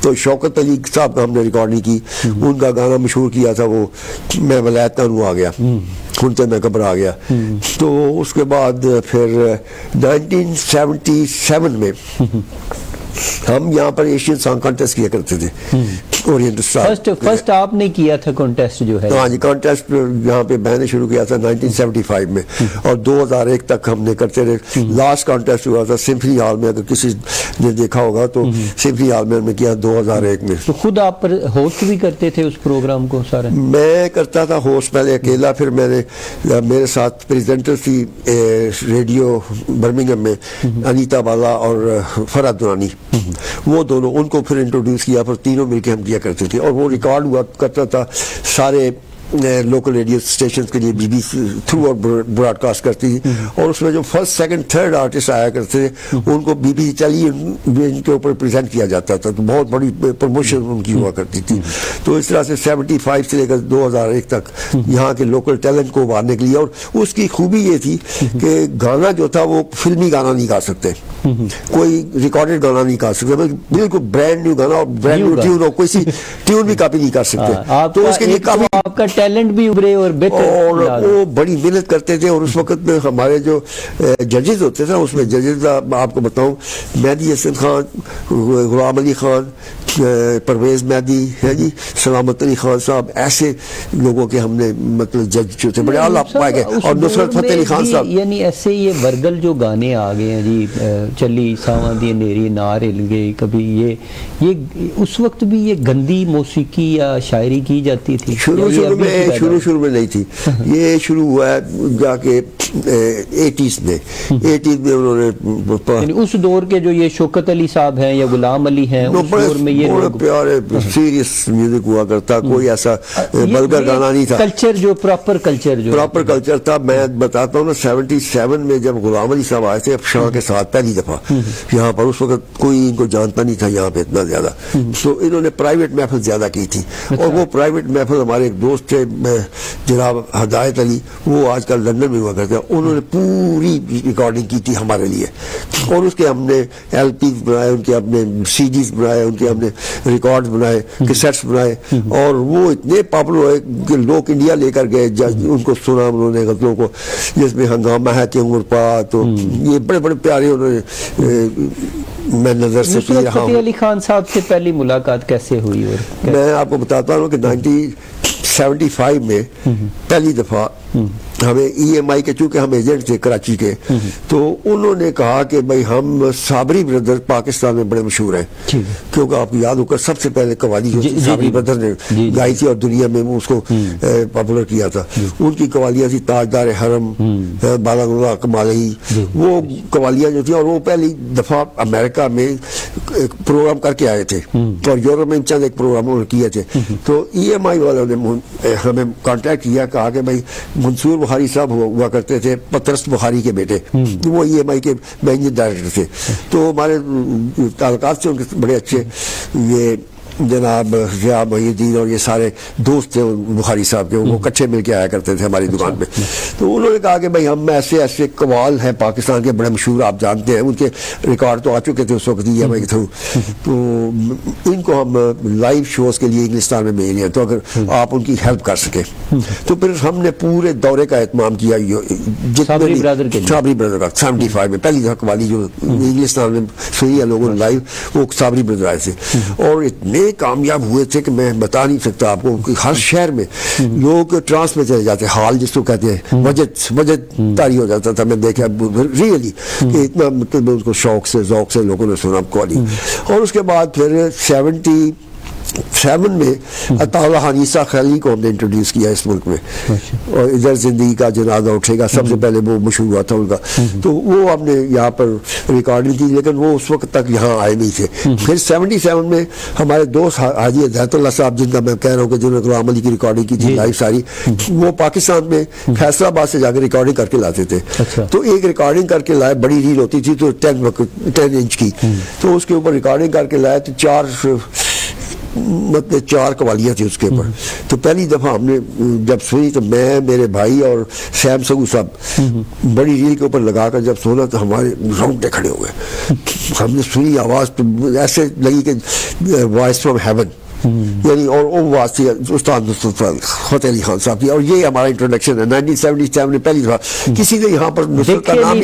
تو شوکت علی صاحب کا ہم نے ریکارڈنگ کی, ان کا گانا مشہور کیا تھا وہ میں ولایت کا ہوں آ گیا, سنتے میں گھبرا گیا. تو اس کے بعد پھر 1977 میں ہم یہاں پر ایشین سانگ کانٹیسٹ کیا کرتے تھے. فرسٹ آپ نے کیا تھا کانٹیسٹ جو ہے؟ ہاں جی, کانٹیسٹ یہاں پہ میں نے شروع کیا تھا 1975 میں, اور 2001 تک ہم نے کرتے رہے. لاسٹ کانٹیسٹ ہوا تھا سمفنی ہال میں, اگر کسی نے دیکھا ہوگا تو سمفنی ہال میں ہم نے کیا 2001 میں. تو خود آپ ہوسٹ بھی کرتے تھے اس پروگرام کو سارا؟ میں کرتا تھا ہوسٹ پہلے اکیلا, پھر میں نے میرے ساتھ پریزنٹر تھی ریڈیو برمنگم میں انیتا بالا اور فرحت دورانی, وہ دونوں, ان کو پھر انٹروڈیوس کیا, پھر تینوں مل کے ہم کیا کرتے تھے. اور وہ ریکارڈ ہوا کرتا تھا سارے لوکل ریڈیو اسٹیشنز کے لیے, بی بی تھرو اور براڈ کاسٹ کرتی تھی. اور اس میں جو فرسٹ سیکنڈ تھرڈ آرٹسٹ آیا کرتے تھے ان کو بی بی ٹیلی ویژن کے اوپر پریزنٹ کیا جاتا تھا, تو بہت بڑی پروموشن ان کی ہوا کرتی تھی. تو اس طرح سے 75 سے لے کر 2001 تک یہاں کے لوکل ٹیلنٹ کو ابھارنے کے لیے. اور اس کی خوبی یہ تھی کہ گانا جو تھا وہ فلمی گانا نہیں گا سکتے, کوئی ریکارڈڈ گانا نہیں گا سکتے, بالکل برانڈ نیو گانا, اور برانڈ نیو ٹیون, اور کوئی سی ٹیون بھی کاپی نہیں کر سکتے. تو اس کے لیے کافی آپ کا ٹیلنٹ بھی ابھرے اور بہتر, اور وہ بڑی محنت کرتے تھے. اور اس وقت میں ہمارے جو ججز ہوتے تھے, اس میں ججز آپ کو بتاؤں, مہدی حسن خان, غلام علی خان, پرویز مہدی ہے جی, سلامت علی خان صاحب, ایسے لوگوں کے ہم نے مطلب جج جو تھے بڑے اعلیٰ پائے گئے. اور نصرت فتح علی خان صاحب, یعنی ایسے یہ ورگل جو گانے آ گئے ہیں جی, چلی ساواں دی نیری نار ہل گئی, کبھی یہ اس وقت بھی یہ گندی موسیقی یا شاعری کی جاتی تھی؟ شروع میں نہیں تھی. یہ شروع ہوا ہے جا کے 80s میں انہوں نے, اس دور کے جو یہ شوکت علی صاحب ہیں یا غلام علی ہیں, اس دور میں یہ بڑے پیارے سیریس میوزک ہوا کرتا, کوئی ایسا بلگر گانا نہیں تھا. کلچر جو پراپر کلچر تھا. میں بتاتا ہوں نا, 77 میں جب غلام علی صاحب آئے تھے افشاں کے ساتھ پہلی دفعہ یہاں پر, اس وقت کوئی ان کو جانتا نہیں تھا یہاں پہ اتنا زیادہ. تو انہوں نے پرائیویٹ محفل زیادہ کی تھی, اور وہ پرائیویٹ محفل ہمارے ایک دوست تھے جناب ہدایت علی, وہ آج کل لندن میں ہوا کرتے ہیں, انہوں نے پوری ریکارڈنگ کی تھی ہمارے لیے. اور اس کے ہم نے ایل پیز بنائے, ان کے ہم نے سی ڈیز بنائے, ان کے ہم نے ریکارڈ بنائے, کیسٹس بنائے. اور وہ اتنے پاپولر ہوئے کہ لوگ انڈیا لے کر گئے, ان کو سنا انہوں نے غزلوں کو, جس میں ہنگامہ ہے کہ عمر پا, تو یہ بڑے بڑے پیارے انہوں نے میں نظر سے پی رہا ہوں. فتح علی خان صاحب سے پہلی ملاقات کیسے ہوئی؟ اور میں آپ کو بتاتا ہوں کہ 1975 میں پہلی دفعہ ہمیں ای ایم آئی کے, چونکہ ہم ایجنٹ تھے کراچی کے, تو انہوں نے کہا کہ بھائی ہم صابری بردر پاکستان میں بڑے مشہور ہیں, کیونکہ آپ کو یاد ہوگا سب سے پہلے قوالی جو صابری بردر نے گائی تھی اور دنیا میں اس کو پاپولر کیا تھا. ان کی قوالیاں تھی تاجدار حرم, بالا اللہ کمالہی, وہ قوالیاں جو تھیں. اور وہ پہلی دفعہ امریکہ میں پروگرام کر کے آئے تھے, اور یورپ میں چند ایک پروگرام انہوں نے کیے تھے. تو ای ایم آئی والوں نے ہمیں کانٹیکٹ کیا, کہا کہ بھائی منصور بخاری صاحب ہوا کرتے تھے, پترس بخاری کے بیٹے, وہ ای ایم آئی کے مینیجنگ ڈائریکٹر تھے. تو ہمارے تعلقات سے ان کے بڑے اچھے, یہ جناب ضیاء محی الدین اور یہ سارے دوست تھے بخاری صاحب کے, وہ اکٹھے مل کے آیا کرتے تھے ہماری دکان پہ. تو انہوں نے کہا کہ بھائی ہم ایسے ایسے قوال ہیں پاکستان کے بڑے مشہور, آپ جانتے ہیں, ان کے ریکارڈ تو آ چکے تھے اس وقت ای ایم آئی کے تھرو, تو ان کو ہم لائیو شوز کے لیے انگلستان میں بھیج رہے ہیں, تو اگر آپ ان کی ہیلپ کر سکیں. تو پھر ہم نے پورے دورے کا اہتمام کیا صابری برادر کا 75 میں پہلی دفعہ قوالی جو انگلستان میں سنی ہے لوگوں نے لائیو, وہ صابری برادر آئے تھے, اور اتنے کامیاب ہوئے تھے کہ میں بتا نہیں سکتا آپ کو. ہر شہر میں لوگ ٹرانس میں چلے جاتے, حال جس کو کہتے ہیں وجد طاری ہو جاتا تھا. میں دیکھا ریئلی کہ اتنا مطلب اس کو شوق سے ذوق سے لوگوں نے سنا قوالی. اور اس کے بعد پھر 77 میں عطاءاللہ حنیسہ خیلی کو ہم نے انٹروڈیوس کیا اس ملک میں, اور ادھر زندگی کا جنازہ اٹھے گا سب سے پہلے وہ مشہور ہوا تھا ان کا. تو وہ ہم نے یہاں پر ریکارڈنگ کی, لیکن وہ اس وقت تک یہاں آئے نہیں تھے. پھر 77 میں ہمارے دوست حاجی ہدایت اللہ صاحب, جن کا میں کہہ رہا ہوں کہ جنہوں نے غلام علی کی ریکارڈنگ کی تھی لائیو ساری, وہ پاکستان میں فیصل آباد سے جا کے ریکارڈنگ کر کے لاتے تھے. تو ایک ریکارڈنگ کر کے لائے, بڑی ریل ہوتی تھی تو 10 انچ کی, تو اس کے اوپر ریکارڈنگ کر کے لائے, تو 4 قوالیاں تھیں اس کے اوپر. تو پہلی دفعہ ہم نے جب سنی تو میں, میرے بھائی اور سیم سگو صاحب بڑی ریل کے اوپر لگا کر جب سونا تو ہمارے رونگٹے کھڑے ہو گئے. ہم نے سنی آواز تو ایسے لگی کہ وائس فرام ہیون, یعنی اور وہ آواز تھی استاد نصرت فتح علی خان صاحب کی. اور یہ ہمارا انٹروڈکشن ہے 1977 میں پہلی دفعہ. کسی نے یہاں پر نصرت کا نام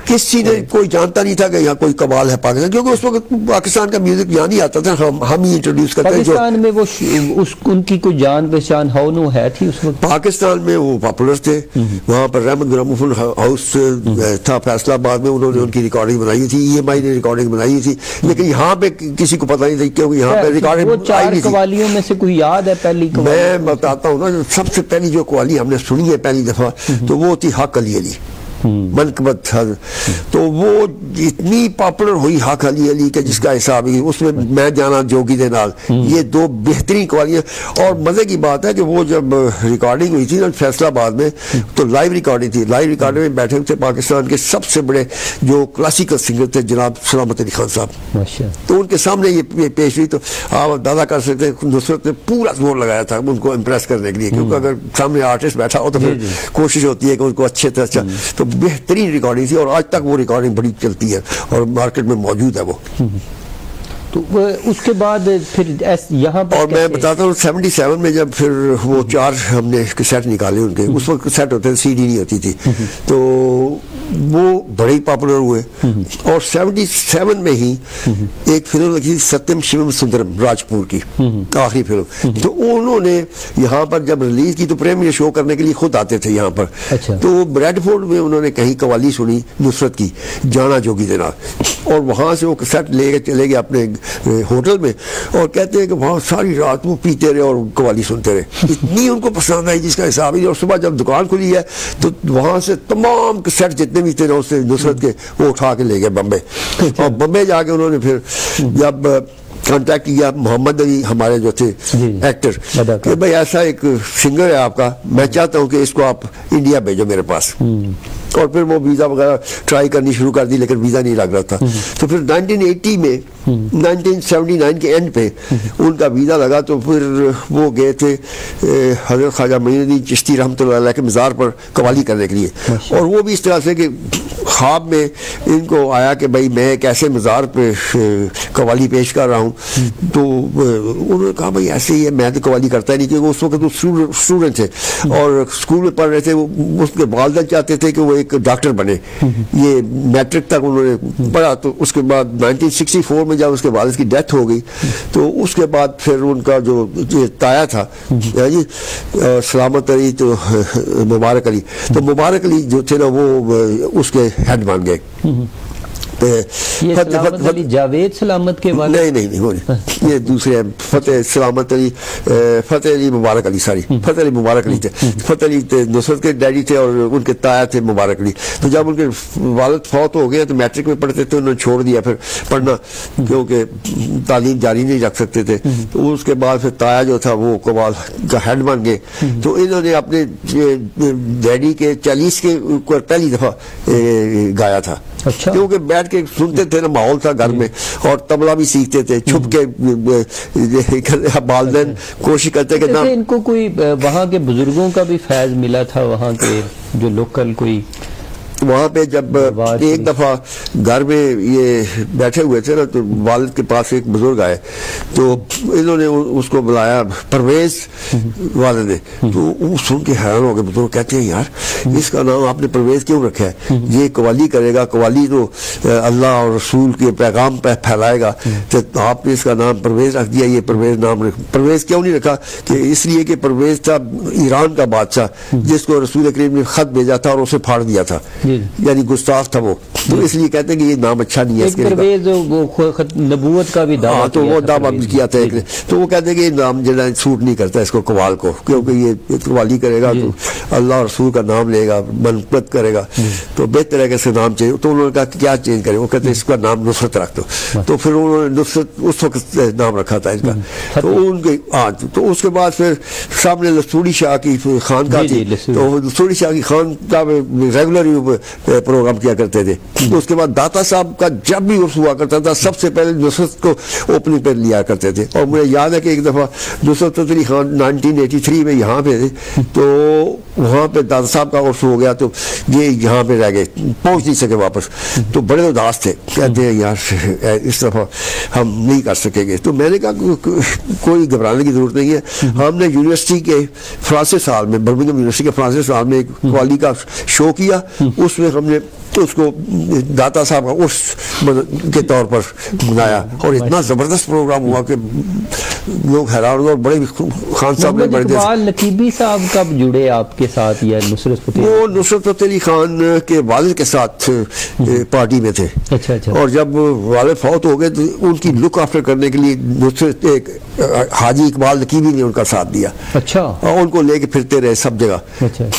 کسی نے کوئی جانتا نہیں تھا کہ یہاں کوئی قوال ہے پاکستان, کیونکہ اس وقت پاکستان کا میوزک یہاں نہیں آتا تھا, ہم ہی انٹروڈیوس کرتے ہیں. پاکستان میں وہ ان کی کوئی جان پہچان ہونو ہے تھی اس وقت پاکستان میں, وہ پاپولر تھے. وہاں پر رحمت گراموفون ہاؤس تھا فیصل آباد میں, انہوں نے ان کی ریکارڈنگ بنائی تھی, ای ایم آئی نے ریکارڈنگ بنائی تھی, لیکن یہاں پہ کسی کو پتہ نہیں تھا کیونکہ یہاں پہ ریکارڈنگ. وہ 4 قوالیوں میں سے کوئی یاد ہے پہلی قوالی؟ میں بتاتا ہوں نا, سب سے پہلی جو قوالی ہم نے سنی ہے پہلی دفعہ تو وہ تھی حق علی علی منقبت. تو وہ اتنی پاپولر ہوئی حق علی علی کہ جس کا حساب ہی, اس میں میں جانا جوگی دے نال, یہ 2 بہترین قوالیاں. اور مزے کی بات ہے کہ وہ جب ریکارڈنگ ہوئی تھی نا فیصل آباد میں, تو لائیو ریکارڈنگ تھی. لائیو ریکارڈنگ میں بیٹھے ہوئے تھے پاکستان کے سب سے بڑے جو کلاسیکل سنگر تھے جناب سلامت علی خان صاحب, تو ان کے سامنے یہ پیش ہوئی. تو آپ اندازہ کر سکتے ہیں نصرت نے پورا زور لگایا تھا ان کو امپریس کرنے کے لیے, کیونکہ اگر سامنے آرٹسٹ بیٹھا ہو تو پھر کوشش ہوتی ہے کہ ان کو اچھے سے اچھا. تو بہترین ریکارڈنگ تھی, اور آج تک وہ ریکارڈنگ بڑی چلتی ہے اور مارکیٹ میں موجود ہے وہ. تو اس کے بعد پھر یہاں پر, اور میں بتاتا ہوں 77 میں جب پھر وہ 4 ہم نے سیٹ نکالے ان کے, اس وقت سیٹ ہوتے تھے, سی ڈی نہیں ہوتی تھی, تو وہ بڑے ہی پاپولر ہوئے. اور 77 میں ہی ایک فلم لگی تھی ستیم شیوم سندرم راجپور کی آخری فلم, تو انہوں نے یہاں پر جب ریلیز کی تو پریمیئر شو کرنے کے لیے خود آتے تھے یہاں پر. تو بریڈ فورڈ میں انہوں نے کہیں قوالی سنی نصرت کی جانا جوگی دینا, اور وہاں سے وہ سیٹ لے کے چلے گئے اپنے ہوٹل میں, اور کہتے ہیں کہ وہاں ساری رات وہ پیتے رہے اور قوالی سنتے رہے. اتنی ان کو پسند آئی جس کا حساب ہی. اور صبح جب دکان کھلی ہے تو وہاں سے تمام سیٹ جتنے بھی تھے اس سے نصرت کے وہ اٹھا کے لے گئے بمبے. اور بمبے جا کے انہوں نے پھر جب کانٹیکٹ کیا محمد علی ہمارے جو تھے ایکٹر کہ بھائی ایسا ایک سنگر ہے آپ کا, میں چاہتا ہوں کہ اس کو آپ انڈیا بھیجو میرے پاس. اور پھر وہ ویزا وغیرہ ٹرائی کرنی شروع کر دی, لیکن ویزا نہیں لگ رہا تھا. تو پھر 1980 میں 1979 کے اینڈ پہ ان کا ویزا لگا, تو پھر وہ گئے تھے حضرت خواجہ معین الدین چشتی رحمۃ اللہ علیہ کے مزار پر قوالی کرنے کے لیے. اور وہ بھی اس طرح سے کہ خواب میں ان کو آیا کہ بھائی میں ایک ایسے مزار پہ قوالی پیش کر رہا ہوں. تو انہوں نے کہا بھائی ایسے ہی ہے, میں تو قوالی کرتا ہی نہیں, کیونکہ اس وقت وہ اسٹوڈنٹ تھے اور اسکول میں پڑھ رہے تھے. اس کے والدین چاہتے تھے کہ وہ ایک ڈاکٹر بنے, یہ میٹرک تک انہوں نے پڑھا. تو اس کے بعد 1964 میں جب اس کے والد کی ڈیتھ ہو گئی, تو اس کے بعد پھر ان کا جو تایا تھا سلامت علی تو مبارک علی, تو مبارک علی جو تھے نا وہ اس کے ہیڈ بن گئے. یہ سلامت علی جاوید سلامت کے والد نہیں, یہ دوسرے فتح سلامت علی, فتح علی مبارک علی, ساری فتح علی مبارک علی تھے. فتح علی نصرت کے ڈیڈی تھے اور ان کے تایا تھے مبارک علی. تو جب ان کے والد فوت ہو گئے تو میٹرک میں پڑھتے تھے, انہوں نے چھوڑ دیا پھر پڑھنا, کیونکہ تعلیم جاری نہیں رکھ سکتے تھے. تو اس کے بعد پھر تایا جو تھا وہ قوال کا ہیڈ بن گئے. تو انہوں نے اپنے ڈیڈی کے 40 کے اوپر پہلی دفعہ گایا تھا اچھا. کیونکہ بیٹھ کے سنتے تھے نا, ماحول تھا گھر میں, اور تبلا بھی سیکھتے تھے چھپ کے. والدین کوشش کرتے کہ جیسے ان کو کوئی وہاں کے بزرگوں کا بھی فیض ملا تھا, وہاں کے جو لوکل کوئی وہاں پہ جب ایک دفعہ گھر میں یہ بیٹھے ہوئے تھے نا, تو والد کے پاس ایک بزرگ آئے, تو انہوں نے اس کو بلایا, پرویز والد نے. تو وہ سن کے حیران ہو گئے. بزرگ کہتے ہیں یار اس کا نام آپ نے پرویز کیوں رکھا ہے, یہ قوالی کرے گا, قوالی تو اللہ اور رسول کے پیغام پہ پھیلائے گا, تو آپ نے اس کا نام پرویز رکھ دیا. یہ پرویز نام پرویز کیوں نہیں رکھا, کہ اس لیے کہ پرویز تھا ایران کا بادشاہ جس کو رسول کریم نے خط بھیجا تھا اور اسے پھاڑ دیا تھا, یعنی گستاخ تھا وہ, تو اس لیے کہتے ہیں کہ یہ نام اچھا نہیں ہے. پرویز نبوت کا بھی دعویٰ, تو وہ دعویٰ کیا تھا, تو وہ کہتے ہیں کہ یہ نام جو ہے سوٹ نہیں کرتا اس کو قوال کو, کیونکہ یہ قوالی کرے گا تو اللہ اور رسول کا نام لے گا, منقبت کرے گا, تو بہتر ہے کہ اس کا نام چاہیے. تو انہوں نے کہا کہ کیا چینج کریں, وہ کہتے ہیں اس کا نام نصرت رکھ دو. تو پھر انہوں نے نصرت اس وقت نام رکھا تھا اس کا. تو ان کے تو اس کے بعد پھر سامنے لسوڑی شاہ کی خانقاہ تھی, تو لسوڑی شاہ کی خانقاہ میں ریگولر پروگرام کیا کرتے تھے. تو اس کے بعد داتا صاحب کا جب بھی عرس ہوا کرتا تھا سب سے پہلے نصرت کو اوپننگ پہ لیا کرتے تھے. اور مجھے یاد ہے کہ ایک دفعہ نصرت فتح علی خان 1983 میں یہاں پہ تھے, تو وہاں پہ داتا صاحب کا عرس ہو گیا, تو یہ یہاں پہ رہ گئے, پہنچ نہیں سکے واپس. تو بڑے اداس تھے, کہتے ہیں یار اس دفعہ ہم نہیں کر سکیں گے. تو میں نے کہا کوئی گھبرانے کی ضرورت نہیں ہے. ہم نے یونیورسٹی کے فرانسس ہال میں, برمنگھم یونیورسٹی کے فرانسس ہال میں ایک قوالی کا شو کیا. اس میں ہم نے اس کو داتا صاحب کا عرس کے طور پر منایا, اور اتنا زبردست پروگرام ہوا کہ لوگ حیران ہوئے. اور بڑے خان صاحب نے بڑے اقبال نقیبی صاحب کب جڑے آپ کے ساتھ, یا نصرت فتح؟ وہ نصرت فتح علی خان کے والد کے ساتھ پارٹی میں تھے. اچھا اچھا. اور جب والد فوت ہو گئے تو ان کی لک آفٹر کرنے کے لیے نصرت ایک حاجی اقبال نقیبی نے ان کا ساتھ دیا. اچھا. اور ان کو لے کے پھرتے رہے سب جگہ,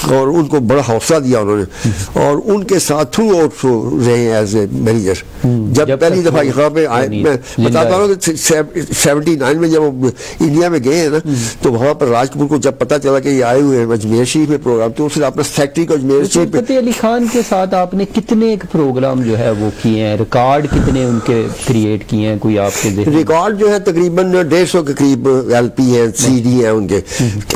اور ان کو بڑا حوصلہ دیا انہوں نے, اور ان کے ساتھ تھرو آؤٹ رہے ہیں ایز اے مینیجر. جب پہلی دفعہ یہاں پہ آئے, میں بتاتا ہوں کہ 79 میں جب انڈیا میں گئے ہیں نا, تو وہاں پر راج کپور کو جب پتا چلا کہ یہ آئے ہوئے ہیں اجمیر شریف میں پروگرام, تو اس نے اپنا سیکٹری کو اجمیر شریف پہ. فتح علی خان کے ساتھ آپ نے کتنے ایک پروگرام جو ہے وہ کیے ہیں, ریکارڈ کتنے ان کے کریٹ کیے ہیں, کوئی آپ کے ریکارڈ جو ہے تقریباً 150 کے قریب ایل پی ہیں, سی ڈی ہیں ان کے.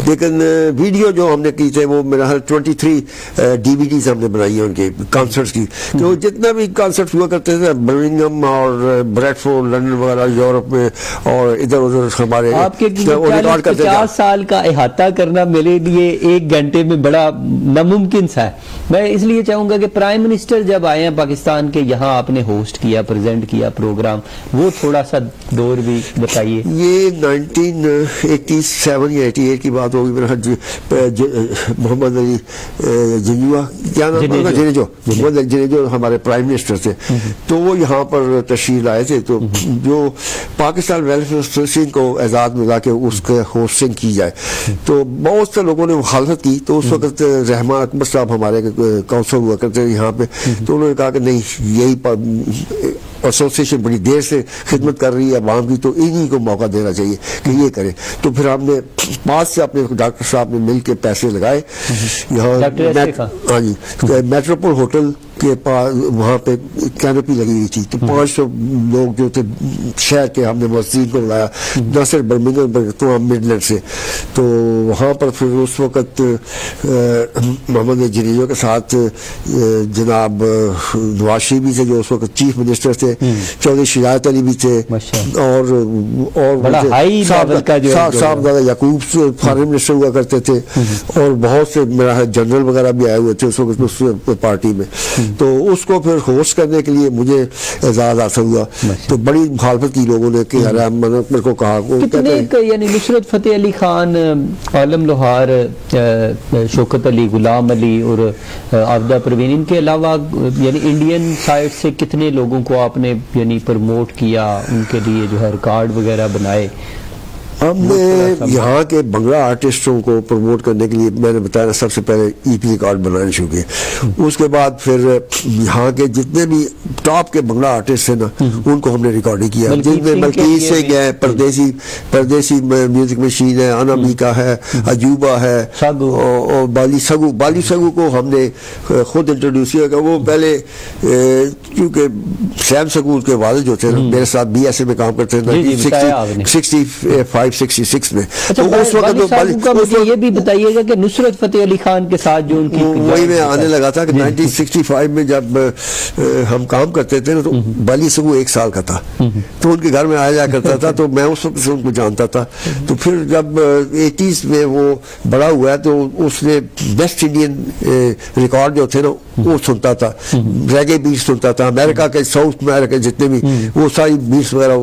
لیکن ویڈیو جو ہم نے کی تھے وہ میرا 23 ڈی وی ڈیز ہم نے بنائی ہیں ان کے کانسرٹس کی. تو جتنا بھی کانسرٹ ہوا کرتے تھے برمنگھم اور بریڈ فورڈ, لندن وغیرہ, یورپ میں اور ادھر ادھر ہمارے, آپ کے 50 سال کا احاطہ کرنا میرے لیے ایک گھنٹے میں بڑا ناممکن سا ہے. میں اس لیے چاہوں گا کہ پرائم منسٹر جب آئے ہیں پاکستان کے, یہاں آپ نے ہوسٹ کیا, پریزنٹ کیا پروگرام, وہ تھوڑا سا دور بھی بتائیے. یہ 1987 یا 88 کی بات ہوگی میرا. محمد علی جنیوا, کیا نام, جنیجو, محمد علی جنیجو ہمارے پرائم منسٹر تھے. تو وہ یہاں پر تشریف لائے تھے. تو جو پاکستان ویلفیئر ایسوسیشن کو اعزاز ملا کہ اس کا ہوسٹنگ کی جائے, تو بہت سے لوگوں نے مخالفت کی. تو اس وقت رحمان اکبر صاحب ہمارے کونسل ہوا کرتے یہاں پہ, تو انہوں نے کہا کہ نہیں, یہی ایسوسیشن بڑی دیر سے خدمت کر رہی ہے عوام کی, تو انہی کو موقع دینا چاہیے کہ یہ کریں. تو پھر ہم نے پاس سے اپنے ڈاکٹر صاحب نے مل کے پیسے لگائے یہاں. ہاں جی, میٹروپول ہوٹل کے پاس وہاں پہ کینوپی لگی ہوئی تھی. تو 500 لوگ جو تھے شہر کے, ہم نے مسجد کو بلایا, نہ صرف برمنگھم تمام مڈلینڈ سے. تو وہاں پر پھر اس وقت محمد جنیجو کے ساتھ جناب نواز شریف بھی تھے جو اس وقت چیف منسٹر تھے, چودھری شجاعت علی بھی تھے, اور صاحبزادہ یعقوب فارن منسٹر ہوا کرتے تھے, اور بہت سے میرا جنرل وغیرہ بھی آئے ہوئے تھے اس وقت پارٹی میں. تو اس کو پھر ہوسٹ کرنے کے لیے مجھے اعزاز حاصل ہوا. تو بڑی مخالفت کی لوگوں نے کہ میرے کو کہا کتنے, یعنی نصرت فتح علی خان, عالم لوہار, شوکت علی, غلام علی اور عابدہ پروین, ان کے علاوہ یعنی انڈین سائٹ سے کتنے لوگوں کو آپ نے یعنی پروموٹ کیا, ان کے لیے جو ہے ریکارڈ وغیرہ بنائے؟ ہم نے یہاں کے بنگلہ آرٹسٹوں کو پروموٹ کرنے کے لیے میں نے بتایا سب سے پہلے ای پی ریکارڈ بنانے شروع کیے. اس کے بعد پھر یہاں کے جتنے بھی ٹاپ کے بنگلہ آرٹسٹ ہیں نا ان کو ہم نے ریکارڈنگ کیا, جن میں ملکیت سنگھ ہے, پردیسی میوزک مشین ہے, انامیکا ہے, عجوبہ ہے, اور بالی سگو کو ہم نے خود انٹروڈیوس کیا. وہ پہلے کیونکہ سیم سگو کے والد جو تھے میرے ساتھ بی ایس اے میں کام کرتے تھے 1965-66 میں. اس وقت یہ بھی بتائیے گا کہ نصرت فتح علی خان کے ساتھ جو ان کی وہی میں آنے لگا تھا کہ 1965 میں جب ہم کام کرتے تھے تو بالی سگو 1 سال کا تھا, تو ان کے گھر میں آیا جایا کرتا تھا, تو میں اس وقت سے ان کو جانتا تھا. تو پھر جب 80s میں وہ بڑا ہوا ہے تو اس نے ویسٹ انڈین ریکارڈ جو تھے نا وہ سنتا تھا, ریگے بیٹس سنتا تھا, امریکہ کے ساؤتھ امریکہ جتنے بھی وہ ساری بیٹس وغیرہ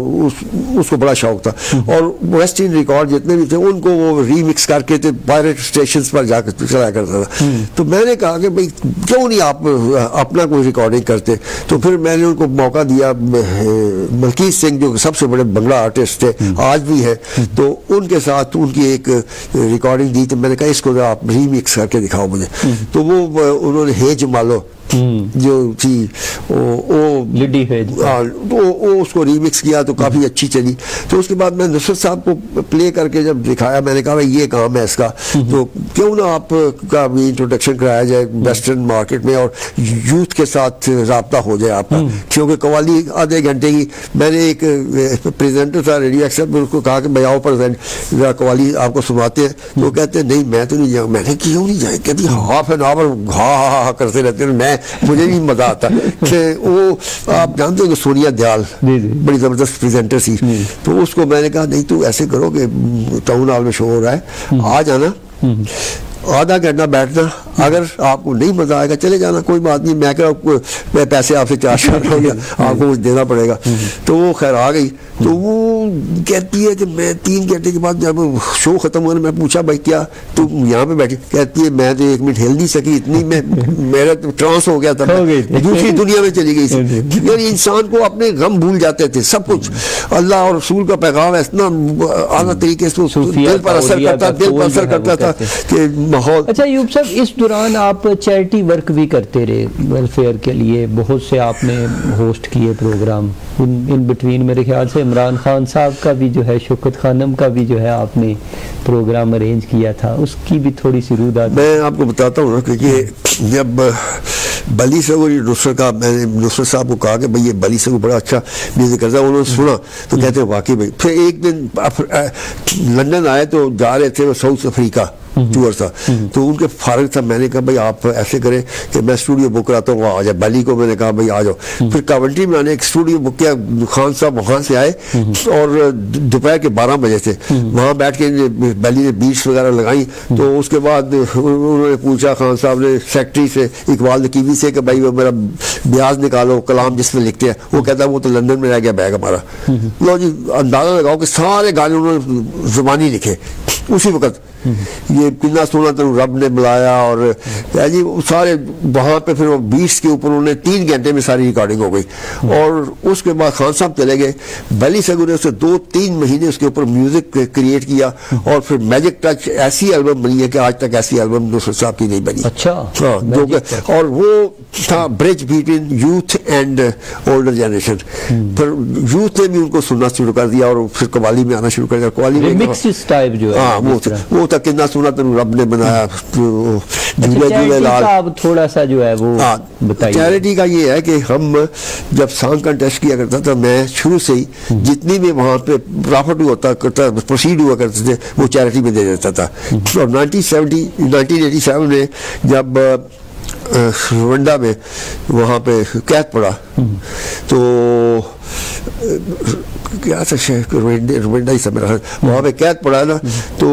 اس کو بڑا شوق تھا. اور ویسٹ انڈین ریکارڈ جتنے بھی تھے ان کو وہ ری مکس کر کے پائریٹ اسٹیشنز پر جا کر چلایا کرتا تھا. تو میں نے کہا کہ بھائی کیوں نہیں آپ اپنا کوئی ریکارڈنگ کرتے. تو پھر میں نے ان کو موقع دیا, ملکیت سنگھ جو سب سے بڑے بنگلہ آرٹسٹ تھے آج بھی ہے, تو ان کے ساتھ ان کی ایک ریکارڈنگ دی. تو میں نے کہا اس کو آپ ری مکس کر کے دکھاؤ مجھے. تو وہ انہوں نے ہے جمالو جو تھی اس کو ریمکس کیا تو کافی اچھی چلی. تو اس کے بعد میں نصرت صاحب کو پلے کر کے جب دکھایا میں نے کہا بھائی یہ کام ہے اس کا, تو کیوں نہ آپ کا بھی انٹروڈکشن کرایا جائے ویسٹرن مارکیٹ میں اور یوتھ کے ساتھ رابطہ ہو جائے آپ کا. کیونکہ قوالی آدھے گھنٹے کی, میں نے ایک پریزنٹر تھا ریڈیو ایکسر میں اس کو کہا کہ بھائی آؤ پریزنٹ قوالی آپ کو سناتے ہیں. تو کہتے ہیں نہیں میں تو نہیں جاؤں. میں نے کیوں نہیں جائے, کہتی ہاف این آور ہا کرتے رہتے ہیں. میں مجھے نہیں مزہ آتا کہ وہ آپ جانتے ہیں کہ سونیا دیال بڑی زبردست پریزنٹر تھی. تو اس کو میں نے کہا نہیں تو ایسے کرو کہ ٹاؤن ہال میں شو ہو رہا ہے, آ جانا, آدھا گھنٹہ بیٹھنا, اگر آپ کو نہیں مزہ آئے گا چلے جانا, کوئی بات نہیں, میں کہ پیسے آپ سے چارج کرنا ہوگا, آپ کو کچھ دینا پڑے گا. تو وہ خیر آ گئی. تو وہ کہتی ہے کہ میں 3 گھنٹے کے بعد جب شو ختم ہوا میں پوچھا بھائی کیا تم یہاں پہ بیٹھی, کہتی ہے میں تو 1 منٹ ہل نہیں سکی, اتنی میں میرا ٹرانس ہو گیا تھا, دوسری دنیا میں چلی گئی تھی. یعنی انسان کو اپنے غم بھول جاتے تھے, سب کچھ اللہ اور رسول کا پیغام اتنا اعلیٰ طریقے سے دل پر اثر کرتا تھا کہ ماحول. اچھا ایوب صاحب, اس دوران آپ چیریٹی ورک بھی کرتے رہے ویلفیئر کے لیے, بہت سے آپ نے ہوسٹ کیے پروگرام. ان بٹوین میرے خیال سے عمران خان صاحب کا بھی جو ہے, شوکت خانم کا بھی جو ہے آپ نے پروگرام ارینج کیا تھا, اس کی بھی تھوڑی سی رود آتی. میں آپ کو بتاتا ہوں نا کہ جب بلی سگو نصرت کا, میں نے نصرت صاحب کو کہا کہ بھائی یہ بلی سگو بڑا اچھا میوزک کرتا ہے, انہوں نے سنا تو کہتے ہیں واقعی بھائی. پھر ایک دن لندن آئے تو جا رہے تھے وہ ساؤتھ افریقہ ٹور تھا, تو ان کے فارغ تھا. میں نے کہا بھائی آپ ایسے کریں کہ میں اسٹوڈیو بک کراتا ہوں, وہاں آ جائے. بلی کو میں نے کہا بھائی آ جاؤ. پھر کاونٹری میں آنے ایک اسٹوڈیو بک کیا, خان صاحب وہاں سے آئے اور دوپہر کے 12 بجے تھے وہاں بیٹھ کے بلی نے بیٹس وغیرہ لگائیں. تو اس کے بعد انہوں نے پوچھا خان صاحب نے سیکٹری سے اقبال نقیبی سے کہ بھائی وہ میرا بیاض نکالو, کلام جس میں لکھتے ہیں. وہ کہتا ہے وہ تو لندن میں رہ گیا بیگ ہمارا. لو جی اندازہ لگاؤ کہ سارے گانے انہوں نے زبانی لکھے اسی وقت. یہ کتنا سونا تم رب نے بلایا, اور جی سارے وہاں پہ پھر بیٹس کے اوپر انہوں نے 3 گھنٹے میں ساری ریکارڈنگ ہو گئی. اور اس کے بعد خان صاحب چلے گئے, بلی سگو نے اسے 2-3 مہینے اس کے اوپر میوزک کریٹ کیا, اور پھر میجک ٹچ ایسی البم بنی ہے کہ آج تک ایسی البم نصرت صاحب کی نہیں بنی. اچھا, اور وہ تھا bridge between youth and older generation. پھر یوتھ نے بھی ان کو سننا شروع کر دیا, اور پھر قوالی میں آنا شروع کر دیا. قوالی میں وہ تھا کتنا سونا تم رب نے بنایا. تھوڑا سا جو ہے وہ بتائیے. چیریٹی کا یہ ہے کہ ہم جب سانگ کنٹیسٹ کیا کرتا تھا, میں شروع سے ہی جتنی بھی وہاں پہ پرافٹ ہوتا پروسیڈ ہوا کرتے تھے وہ چیریٹی میں دے دیتا تھا. اور 1987 میں جب روانڈا میں وہاں پہ قید پڑا تو کیا تھا روانڈا ہی سا میرا خیال, وہاں پہ قید پڑا نا, تو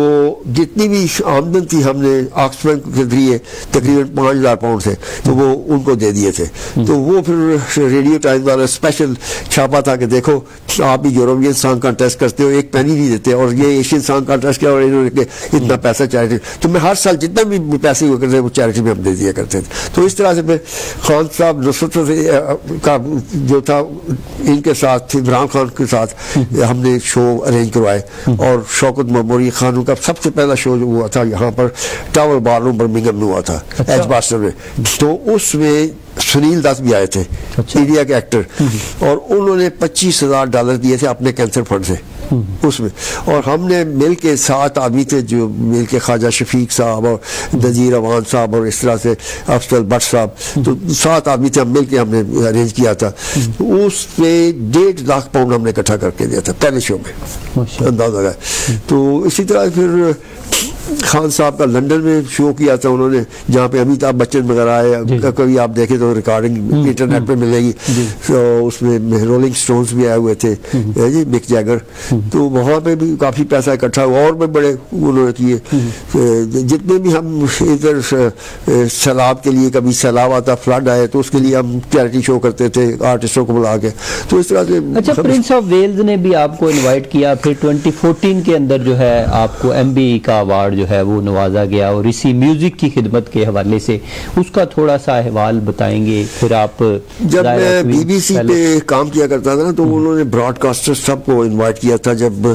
جتنی بھی آمدن تھی ہم نے آکسفورڈ کے ذریعے تقریباً 5,000 پاؤنڈ تھے, تو وہ ان کو دے دیے تھے. تو وہ پھر ریڈیو ٹائمز والا اسپیشل چھاپا تھا کہ دیکھو آپ بھی یوروپین سانگ کانٹیسٹ کرتے ہو, 1 پینی نہیں دیتے, اور یہ ایشین سانگ کانٹیسٹ کیا, اور انہوں نے اتنا پیسہ چیریٹی. تو میں ہر سال جتنا بھی پیسے ہوا کرتے وہ چیریٹی میں ہم دے دیا کرتے تھے. تو اس طرح سے پھر خان صاحب نصرت کا جو تھا ان کے ساتھ ساتھ تھے، عمران خان کے ساتھ ہم نے شو ارینج کروائے، اور شوکت مموری خانوں کا سب سے پہلا شو جو ہوا تھا یہاں پر ٹاور بال روم برمنگھم میں ہوا تھا ایج باسٹر میں، تو اس میں سنیل دت بھی آئے تھے انڈیا کے ایکٹر، اور انہوں نے $25,000 دیے تھے اپنے کینسر فنڈ سے اس میں، اور ہم نے مل کے 7 آدمی تھے جو مل کے خواجہ شفیق صاحب اور نذیر اوان صاحب اور اس طرح سے افضل بٹ صاحب، تو 7 آدمی تھے، ہم مل کے ہم نے ارینج کیا تھا، اس پہ $1.5 لاکھ ہم نے اکٹھا کر کے دیا تھا پہلے شو میں، اندازہ ہے۔ تو اسی طرح پھر خان صاحب کا لنڈن میں شو کیا تھا انہوں نے، جہاں پہ امیتابھ بچن وغیرہ آئے، کبھی آپ دیکھیں تو ریکارڈنگ انٹرنیٹ پہ ملے گی، تو اس میں رولنگ سٹونز بھی آئے ہوئے تھے جی، مک جیگر، تو وہاں پہ بھی کافی پیسہ اکٹھا ہوا، اور بھی بڑے انہوں نے کیے، جتنے بھی ہم ادھر سیلاب کے لیے، کبھی سیلاب آتا، فلڈ آئے تو اس کے لیے ہم چیریٹی شو کرتے تھے آرٹسٹوں کو بلا کے، تو اس طرح سے۔ اچھا، پرنس آف ویلز نے بھی آپ کو انوائٹ کیا، پھر 2014 کے اندر جو ہے آپ کو MBE کا ایوارڈ جو ہے وہ نوازا گیا، اور اسی میوزک کی خدمت کے حوالے سے اس کا تھوڑا سا احوال بتائیں گے۔ پھر آپ جب میں BBC پہ کام کیا کرتا تھا نا، تو انہوں نے براڈ کاسٹر سب کو انوائٹ کیا تھا، جب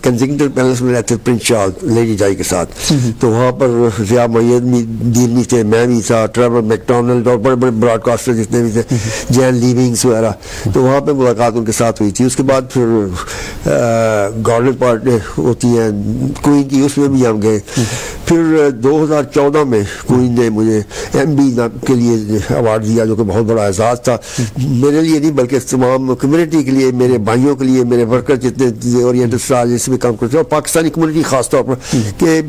کنزنگٹن پیلس میں رہتے پرنس چارلز لیڈی ڈائی کے ساتھ، تو وہاں پر ضیاء محی الدین بھی تھے، میں بھی تھا، ٹریور میکڈونلڈ اور بڑے بڑے براڈ کاسٹر جتنے بھی تھے، جین لیونگز وغیرہ، تو وہاں پہ ملاقات ان کے ساتھ ہوئی تھی۔ اس کے بعد پھر گارڈن پارٹی ہوتی ہے کوئن کی، اس میں بھی ہم گئے۔ پھر 2014 میں کوئن نے مجھے MBE کے لیے ایوارڈ دیا، جو کہ بہت بڑا اعزاز تھا میرے لیے نہیں بلکہ تمام کمیونٹی کے لیے، میرے بھائیوں کے لیے، میرے ورکر جتنے اورینٹل اسٹار جس میں کام کرتے ہیں، اور پاکستانی کمیونٹی خاص طور پر، کہ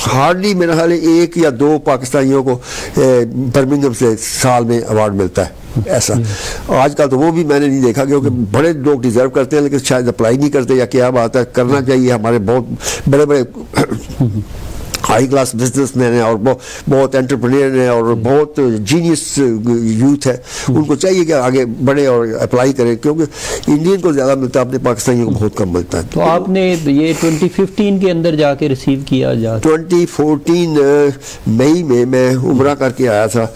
ہارڈلی میرا خیال ہے 1 یا 2 پاکستانیوں کو برمنگھم سے سال میں ایوارڈ ملتا ہے ایسا۔ آج کل تو وہ بھی میں نے نہیں دیکھا، کیونکہ بڑے لوگ ڈیزرو کرتے ہیں لیکن شاید اپلائی نہیں کرتے، یا کیا بات ہے، کرنا چاہیے۔ ہمارے بہت بڑے بڑے ہائی کلاس بزنس مین ہیں، اور بہت انٹرپرینئر ہیں، اور بہت جینیس یوتھ ہے، ان کو چاہیے کہ آگے بڑھے اور اپلائی کریں، کیونکہ انڈین کو زیادہ ملتا ہے، اپنے پاکستانیوں کو بہت کم ملتا ہے۔ تو آپ نے یہ 2015 کے اندر جا کے ریسیو کیا؟ 2014 مئی میں میں عمرہ کر کے آیا تھا،